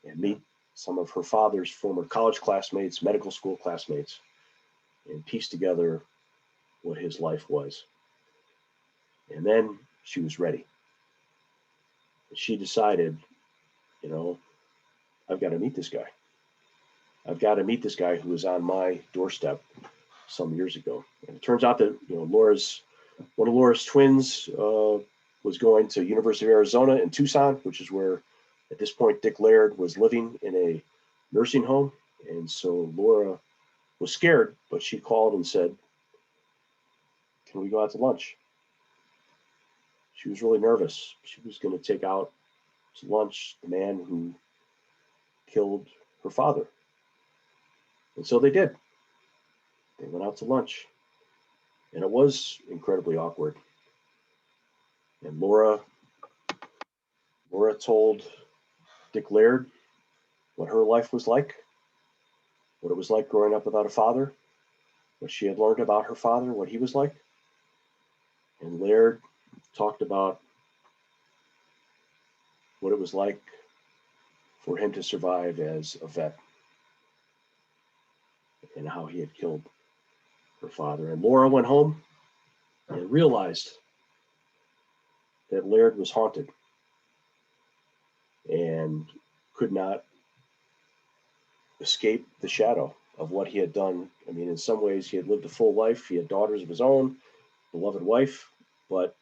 and meet some of her father's former college classmates, medical school classmates, and piece together what his life was. And then she was ready. She decided, I've got to meet this guy. I've got to meet this guy who was on my doorstep some years ago. And it turns out that one of Laura's twins was going to University of Arizona in Tucson, which is where at this point Dick Laird was living in a nursing home. And so Laura was scared, but she called and said, "Can we go out to lunch?" She was really nervous. She was going to take out to lunch the man who killed her father. And so they did. They went out to lunch. And it was incredibly awkward. And Laura told Dick Laird what her life was like. what it was like growing up without a father, what she had learned about her father, what he was like. And Laird talked about what it was like for him to survive as a vet and how he had killed her father. And Laura went home and realized that Laird was haunted and could not escape the shadow of what he had done. I mean, in some ways, he had lived a full life. He had daughters of his own, beloved wife, but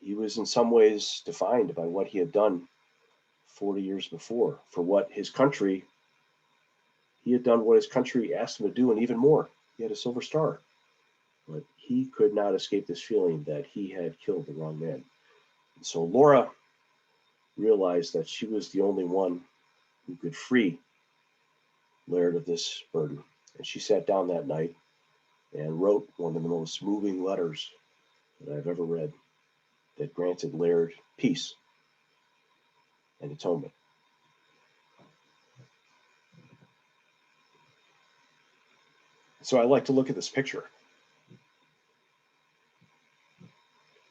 he was in some ways defined by what he had done 40 years before, for what his country, he had done what his country asked him to do, and even more. He had a Silver Star, but he could not escape this feeling that he had killed the wrong man. And so Laura realized that she was the only one who could free Laird of this burden. And she sat down that night and wrote one of the most moving letters that I've ever read that granted Laird peace and atonement. So I like to look at this picture.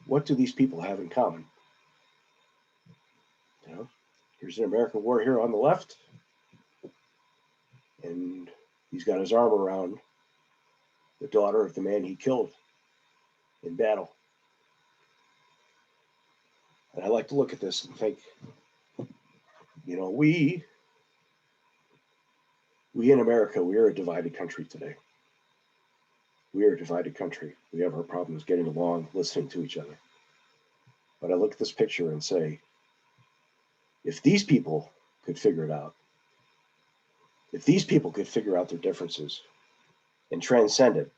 What do these people have in common? You know, here's an American war hero on the left, and he's got his arm around the daughter of the man he killed in battle. And I like to look at this and think, you know, we in America, we are a divided country today. We are a divided country. We have our problems getting along, listening to each other. But I look at this picture and say, if these people could figure it out, if these people could figure out their differences and transcend it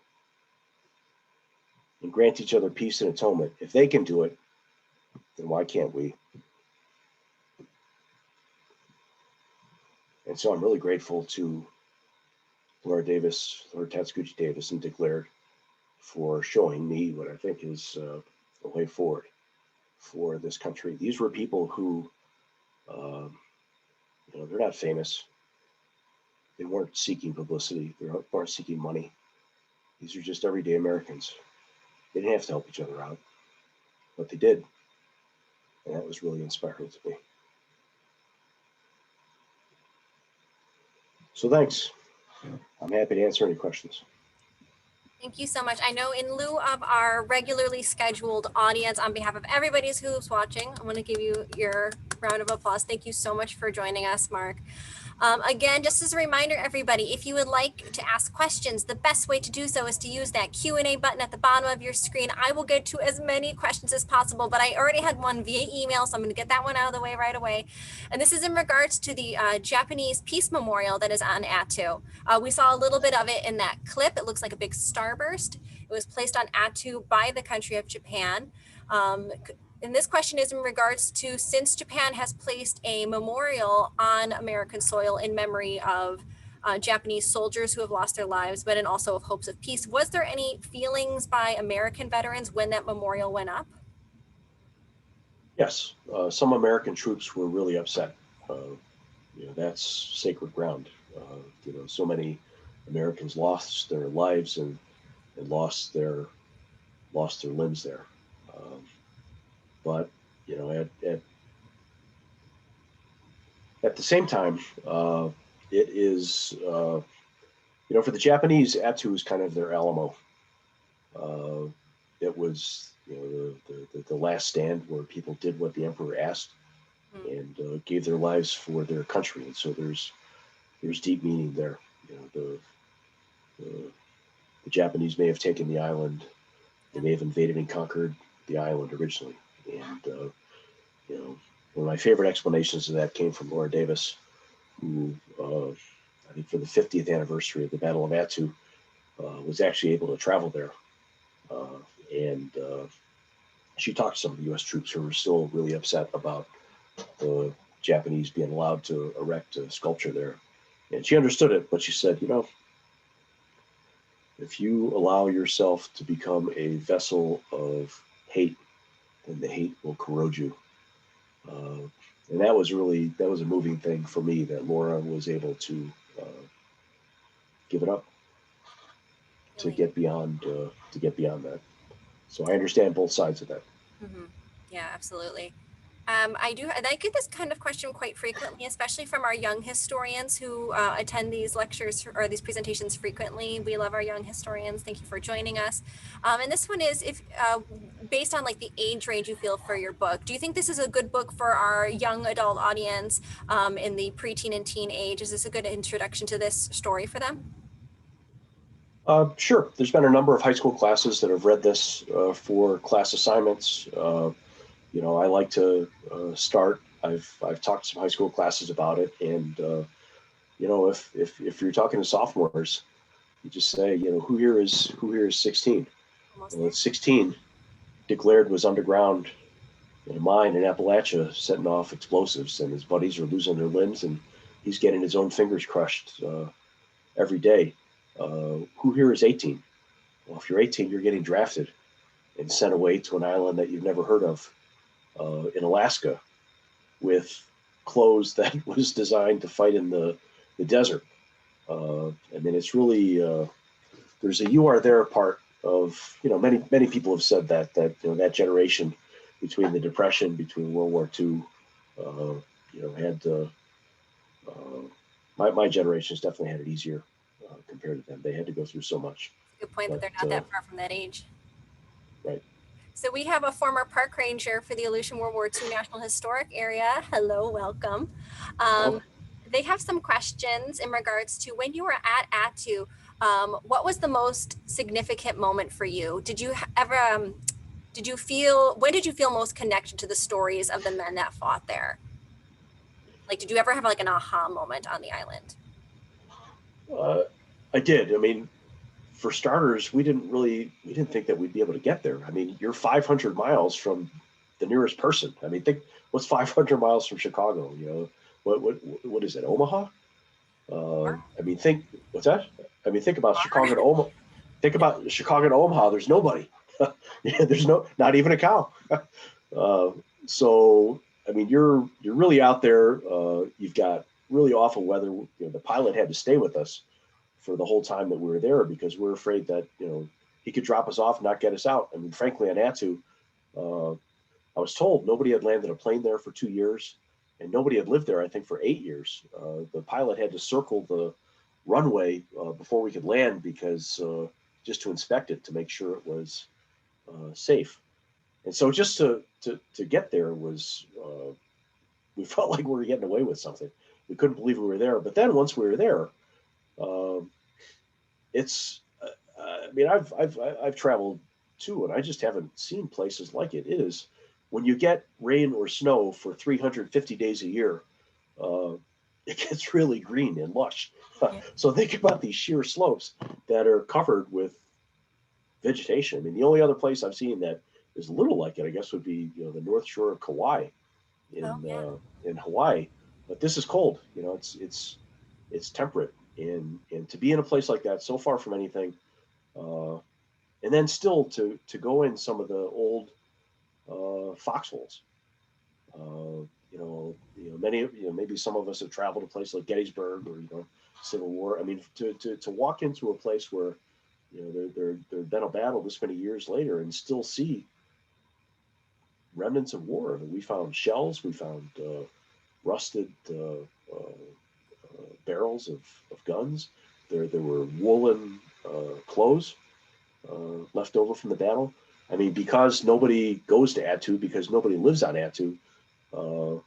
and grant each other peace and atonement, if they can do it, then why can't we? And so I'm really grateful to Laura Davis, Laura Tatsuguchi Davis, and Dick Laird for showing me what I think is the way forward for this country. These were people who, you know, they're not famous. They weren't seeking publicity. They weren't seeking money. These are just everyday Americans. They didn't have to help each other out, but they did. And that was really inspiring to me. So thanks. I'm happy to answer any questions. Thank you so much. I know in lieu of our regularly scheduled audience, on behalf of everybody who's watching, I want to give you your round of applause. Thank you so much for joining us, Mark. Again, just as a reminder, everybody, if you would like to ask questions, the best way to do so is to use that Q&A button at the bottom of your screen. I will get to as many questions as possible, but I already had one via email, so I'm going to get that one out of the way right away. And this is in regards to the Japanese Peace Memorial that is on Attu. We saw a little bit of it in that clip. It looks like a big starburst. It was placed on Attu by the country of Japan. And this question is in regards to, since Japan has placed a memorial on American soil in memory of Japanese soldiers who have lost their lives, but in also of hopes of peace, was there any feelings by American veterans when that memorial went up? Yes, some American troops were really upset. You know, that's sacred ground. You know, so many Americans lost their lives and lost their limbs there. But you know, at the same time, it is you know, for the Japanese, Attu is kind of their Alamo. It was, you know, the last stand where people did what the emperor asked and gave their lives for their country, and so there's deep meaning there. You know, the Japanese may have taken the island, they may have invaded and conquered the island originally, and you know, one of my favorite explanations of that came from Laura Davis, who I think for the 50th anniversary of the Battle of Attu was actually able to travel there, and she talked to some of the U.S. troops who were still really upset about the Japanese being allowed to erect a sculpture there. And she understood it, but she said, you know, if you allow yourself to become a vessel of hate, then the hate will corrode you. And that was a moving thing for me, that Laura was able to give it up to Really. get beyond that. So I understand both sides of that. Mhm. Yeah, absolutely. I do, and I get this kind of question quite frequently, especially from our young historians who attend these lectures or these presentations frequently. We love our young historians. Thank you for joining us. And this one is, if based on like the age range you feel for your book, do you think this is a good book for our young adult audience in the preteen and teen age? Is this a good introduction to this story for them? Sure. There's been a number of high school classes that have read this for class assignments. I like to start. I've talked to some high school classes about it, and if you're talking to sophomores, you just say, who here is 16? Almost Well, there. at 16, Dick Laird was underground in a mine in Appalachia, setting off explosives, and his buddies are losing their limbs, and he's getting his own fingers crushed every day. Who here is 18? Well, if you're 18, you're getting drafted and sent away to an island that you've never heard of in Alaska with clothes that was designed to fight in the desert. I mean, it's really there's a "you are there" part of many people have said that generation between the Depression, between World War II, had my generation's definitely had it easier compared to them. They had to go through so much, It's a good point that but they're not that far from that age. right. So we have a former park ranger for the Aleutian World War II National Historic Area. Hello, welcome. Oh, They have some questions in regards to when you were at Attu. What was the most significant moment for you? Did you ever, when did you feel most connected to the stories of the men that fought there? Like, did you ever have like an aha moment on the island? uh, I did. I mean, for starters, we didn't think that we'd be able to get there. I mean, you're 500 miles from the nearest person. I mean, think what's 500 miles from Chicago? What is it? Omaha? I mean, think what's that? I mean, think about Chicago to Omaha. Think about Chicago to Omaha. There's nobody. Yeah, there's not even a cow. uh, so I mean, you're really out there. You've got really awful weather. The pilot had to stay with us for the whole time that we were there because we're afraid that he could drop us off and not get us out. I mean, frankly, on Attu, uh, I was told nobody had landed a plane there for 2 years, and nobody had lived there, I think, for 8 years. The pilot had to circle the runway before we could land because just to inspect it to make sure it was safe. And so just to get there was we felt like we were getting away with something. We couldn't believe we were there. But then once we were there, um, it's I mean I've traveled too, and I just haven't seen places like it. It is when you get rain or snow for 350 days a year, uh, it gets really green and lush. Yeah. So think about these sheer slopes that are covered with vegetation. I mean, the only other place I've seen that is a little like it, I guess, would be the North Shore of Kauai Oh, yeah. in Hawaii. But this is cold. It's temperate, and to be in a place like that, so far from anything, uh, and then still to go in some of the old foxholes. Many maybe some of us have traveled to a place like Gettysburg or Civil War. I mean, to walk into a place where there'd been a battle this many years later and still see remnants of war. I mean, we found shells, we found rusted barrels of guns. There were woolen clothes left over from the battle. I mean, because nobody goes to Attu, because nobody lives on Attu, uh,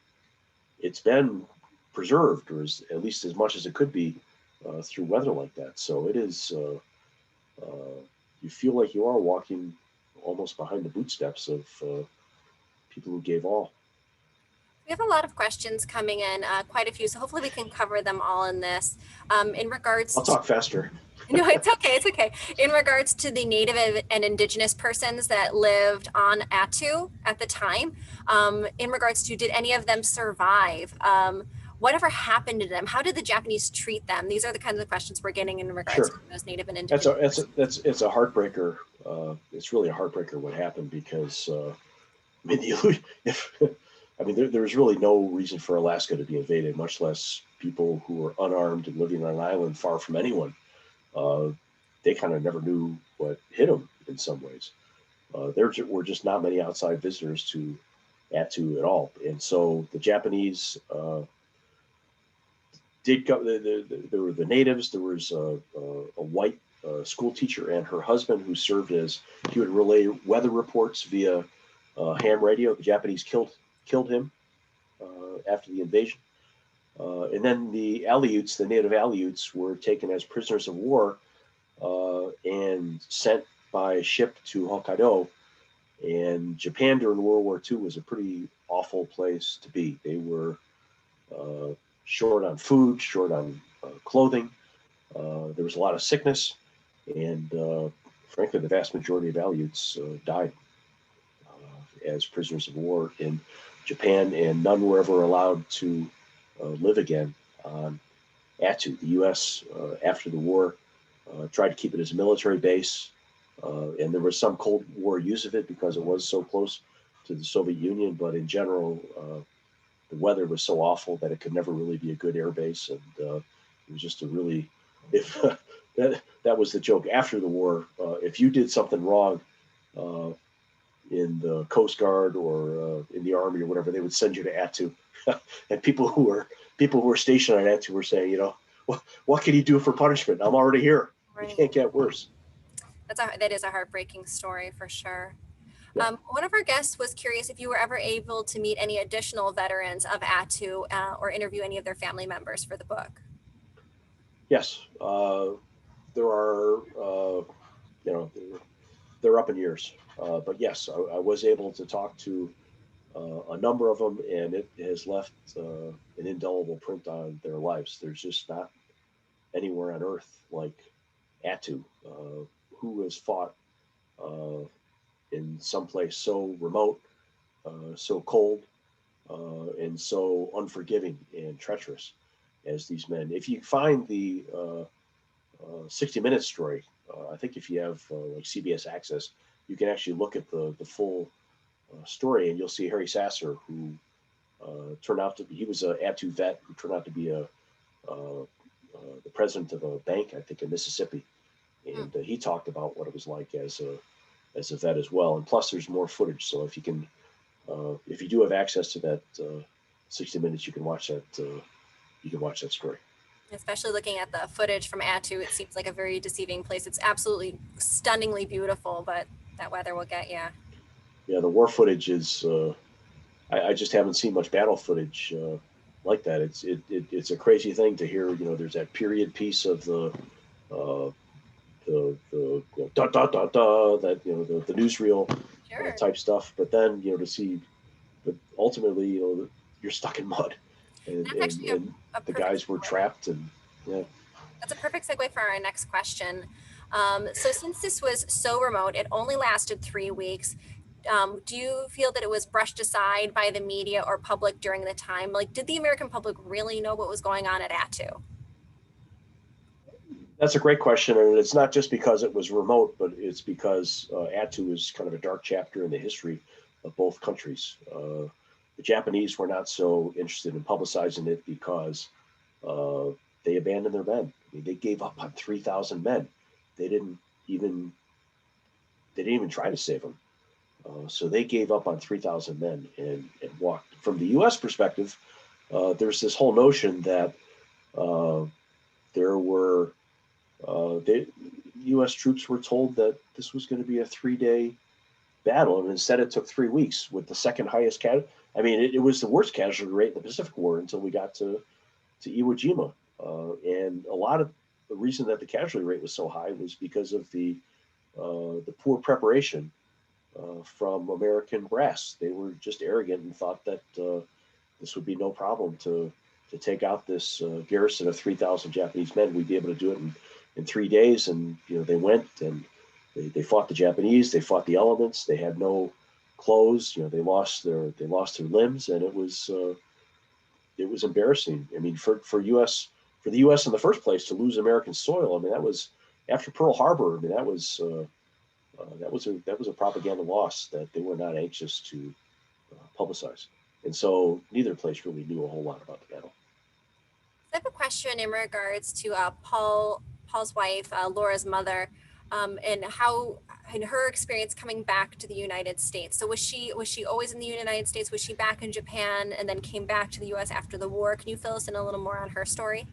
it's been preserved, or at least as much as it could be through weather like that. So it is. You feel like you are walking almost behind the footsteps of people who gave all. We have a lot of questions coming in, quite a few, so hopefully we can cover them all in this. In regards I'll to, talk faster. no, it's okay, it's okay. In regards to the native and indigenous persons that lived on Attu at the time, in regards to did any of them survive? Whatever happened to them? How did the Japanese treat them? These are the kinds of questions we're getting in regards Sure, to those native and that's indigenous a that's a, persons. that's it's a heartbreaker. It's really a heartbreaker what happened because I mean if I mean there was really no reason for Alaska to be invaded, much less people who were unarmed and living on an island far from anyone. they kind of never knew what hit them in some ways. There were just not many outside visitors to Attu at all, and so the Japanese did go. There were the natives. There was a white school teacher and her husband who served as he would relay weather reports via ham radio. The Japanese killed him after the invasion. And then the Aleuts, the native Aleuts, were taken as prisoners of war and sent by ship to Hokkaido. And Japan during World War II was a pretty awful place to be. They were short on food, short on clothing. There was a lot of sickness, and frankly, the vast majority of Aleuts died as prisoners of war in Japan, and none were ever allowed to live again on Attu. The U.S. After the war tried to keep it as a military base, and there was some Cold War use of it because it was so close to the Soviet Union. But in general, the weather was so awful that it could never really be a good air base, and it was just a really if that was the joke after the war. If you did something wrong in the Coast Guard or in the Army or whatever, they would send you to Attu. And people who were stationed on Attu were saying, you know, what can you do for punishment? I'm already here. Right. It can't get worse. That is a heartbreaking story for sure. Yeah. One of our guests was curious if you were ever able to meet any additional veterans of Attu or interview any of their family members for the book. Yes, there are. You know, they're up in years, but yes, I was able to talk to a number of them, and it has left an indelible print on their lives. There's just not anywhere on earth like Attu, who has fought in some place so remote, so cold, and so unforgiving and treacherous as these men. If you find the 60 Minutes story, I think if you have like CBS Access, you can actually look at the full story, and you'll see Harry Sasser, who turned out to be, he was a Attu vet who turned out to be the president of a bank, I think, in Mississippi. And he talked about what it was like as a vet as well. And plus, there's more footage. So if you can, if you do have access to that 60 Minutes, you can watch that. You can watch that story. Especially looking at the footage from Attu, it seems like a very deceiving place. It's absolutely stunningly beautiful, but that weather will get you. Yeah, the war footage is. I just haven't seen much battle footage like that. It's a crazy thing to hear. You know, there's that period piece of the you know, da da da da, that, you know, the newsreel Sure. type stuff. But then, you know, to see, but ultimately, you know, you're stuck in mud, and That's actually a the perfect guys were segue. trapped, and yeah. That's a perfect segue for our next question. So since this was so remote, it only lasted 3 weeks. Do you feel that it was brushed aside by the media or public during the time? Like, did the American public really know what was going on at Attu? That's a great question, and it's not just because it was remote, but it's because Attu is kind of a dark chapter in the history of both countries. The Japanese were not so interested in publicizing it because uh, they abandoned their men. I mean, they gave up on 3,000 men. They didn't even try to save them. So they gave up on 3,000 men and walked. From the U.S. perspective, there's this whole notion that there were U.S. troops were told that this was going to be a 3-day battle, and instead it took 3 weeks with the second highest I mean, it was the worst casualty rate in the Pacific War until we got to Iwo Jima, and a lot of the reason that the casualty rate was so high was because of the poor preparation from American brass. They were just arrogant and thought that this would be no problem to take out this garrison of 3,000 Japanese men. We'd be able to do it in 3 days, and you know, they went and they fought the Japanese. They fought the elements. They had no clothes. You know, they lost their limbs, and it was embarrassing. I mean, for the U.S. in the first place to lose American soil. I mean, that was after Pearl Harbor. I mean, that was a propaganda loss that they were not anxious to publicize, and so neither place really knew a whole lot about the battle. I have a question in regards to Paul Paul's wife, Laura's mother, and how and her experience coming back to the United States. So was she always in the United States? Was she back in Japan and then came back to the U.S. after the war? Can you fill us in a little more on her story?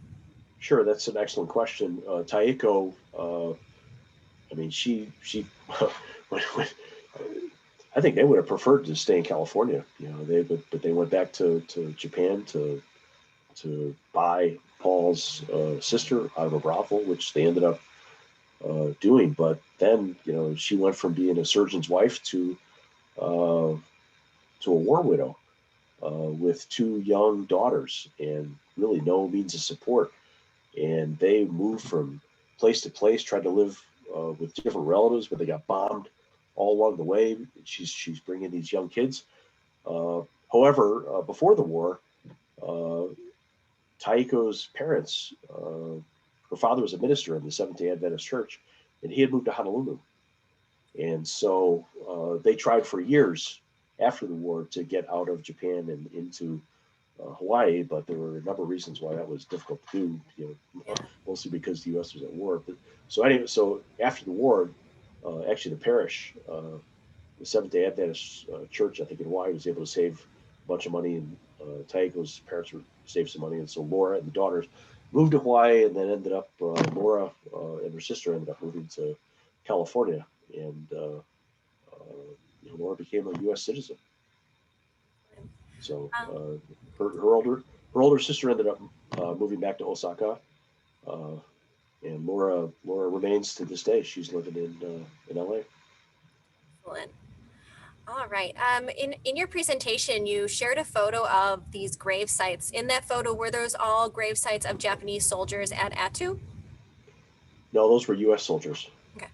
Sure, that's an excellent question. Taiko, I mean, I think they would have preferred to stay in California. You know, but they went back to Japan to buy Paul's sister out of a brothel, which they ended up doing. But then, you know, she went from being a surgeon's wife uh, to a war widow with two young daughters and really no means of support. And they moved from place to place, tried to live with different relatives, but they got bombed all along the way. She's bringing these young kids. However, before the war, uh, Taiko's parents, her father was a minister in the Seventh-day Adventist Church, and he had moved to Honolulu. And so they tried for years after the war to get out of Japan and into Hawaii, but there were a number of reasons why that was difficult to do. You know, mostly because the U.S. was at war. But so anyway, so after the war, actually the parish, the Seventh Day Adventist Church, I think in Hawaii, was able to save a bunch of money, and Taiko's parents were saved some money, and so Laura and the daughters moved to Hawaii, and then ended up Laura and her sister ended up moving to California, and you know, Laura became a U.S. citizen. So her older sister ended up moving back to Osaka, uh, and Laura remains to this day. She's living in L.A. Excellent. All right. In your presentation, you shared a photo of these grave sites. In that photo, were those all grave sites of Japanese soldiers at Attu? No, those were U.S. soldiers. Okay.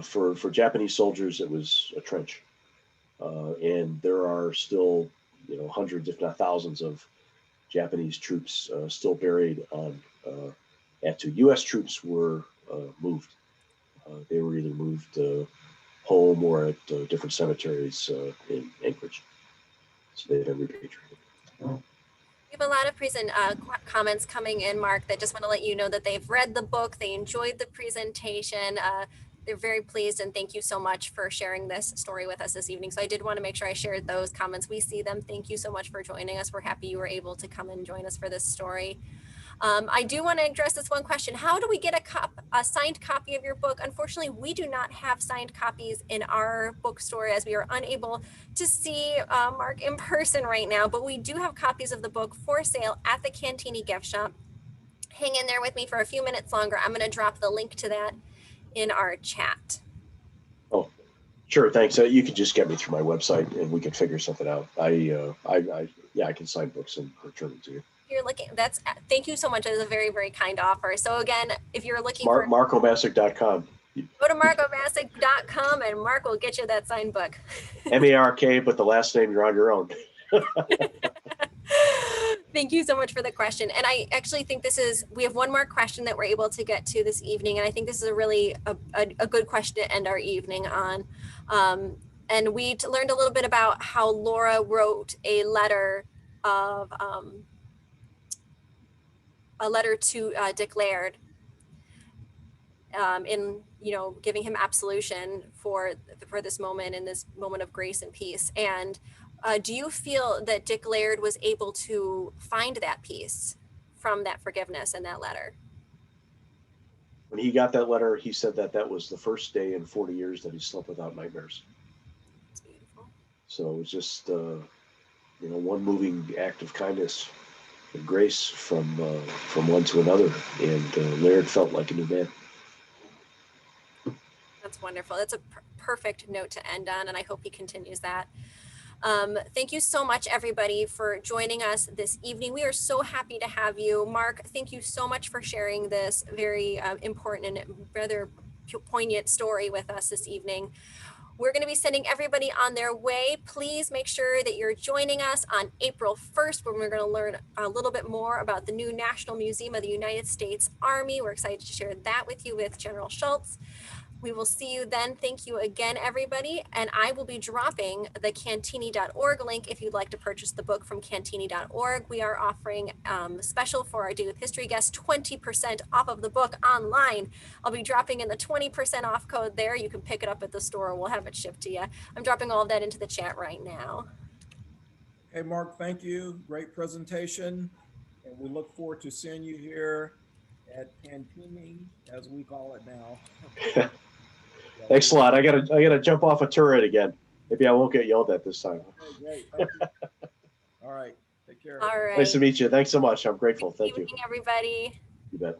For Japanese soldiers, it was a trench, and there are still, you know, hundreds, if not thousands, of Japanese troops still buried on Attu. U.S. troops were moved. They were either moved home or at different cemeteries in Anchorage. So they've been repatriated. We have a lot of comments coming in, Mark, that just want to let you know that they've read the book, they enjoyed the presentation. They're very pleased, and thank you so much for sharing this story with us this evening. So I did want to make sure I shared those comments. We see them. Thank you so much for joining us. We're happy you were able to come and join us for this story. I do want to address this one question. How do we get a signed copy of your book? Unfortunately, we do not have signed copies in our bookstore, as we are unable to see Mark in person right now, but we do have copies of the book for sale at the Cantini gift shop. Hang in there with me for a few minutes longer. I'm going to drop the link to that in our chat. Oh, sure. Thanks. You can just get me through my website, and we can figure something out. Yeah, I can sign books and return them to you. You're looking, thank you so much. That is a very, very kind offer. So again, if you're looking for markomasic.com. Go to markomasic.com and Mark will get you that signed book. MARK, but the last name, you're on your own. Thank you so much for the question. And I actually think we have one more question that we're able to get to this evening. And I think this is a really a good question to end our evening on. And we learned a little bit about how Laura wrote a letter to Dick Laird in, you know, giving him absolution for this moment, in this moment of grace and peace. And do you feel that Dick Laird was able to find that peace from that forgiveness and that letter? When he got that letter, he said that was the first day in 40 years that he slept without nightmares. That's beautiful. So it was just, you know, one moving act of kindness and grace from one to another. And Laird felt like a new man. That's wonderful. That's a perfect note to end on, and I hope he continues that. Thank you so much, everybody, for joining us this evening. We are so happy to have you. Mark, thank you so much for sharing this very important and rather poignant story with us this evening. We're going to be sending everybody on their way. Please make sure that you're joining us on April 1st, when we're going to learn a little bit more about the new National Museum of the United States Army. We're excited to share that with you with General Schultz. We will see you then. Thank you again, everybody. And I will be dropping the cantini.org link if you'd like to purchase the book from cantini.org. We are offering special for our Day with History guests, 20% off of the book online. I'll be dropping in the 20% off code there. You can pick it up at the store. We'll have it shipped to you. I'm dropping all of that into the chat right now. Hey, Mark, thank you. Great presentation. And we look forward to seeing you here at Cantini, as we call it now. Thanks a lot. I gotta jump off a turret again. Maybe I won't get yelled at this time. Okay, great. Thank you. All right. Take care. All right. Nice to meet you. Thanks so much. I'm grateful. Thank you. Good evening, everybody. You bet.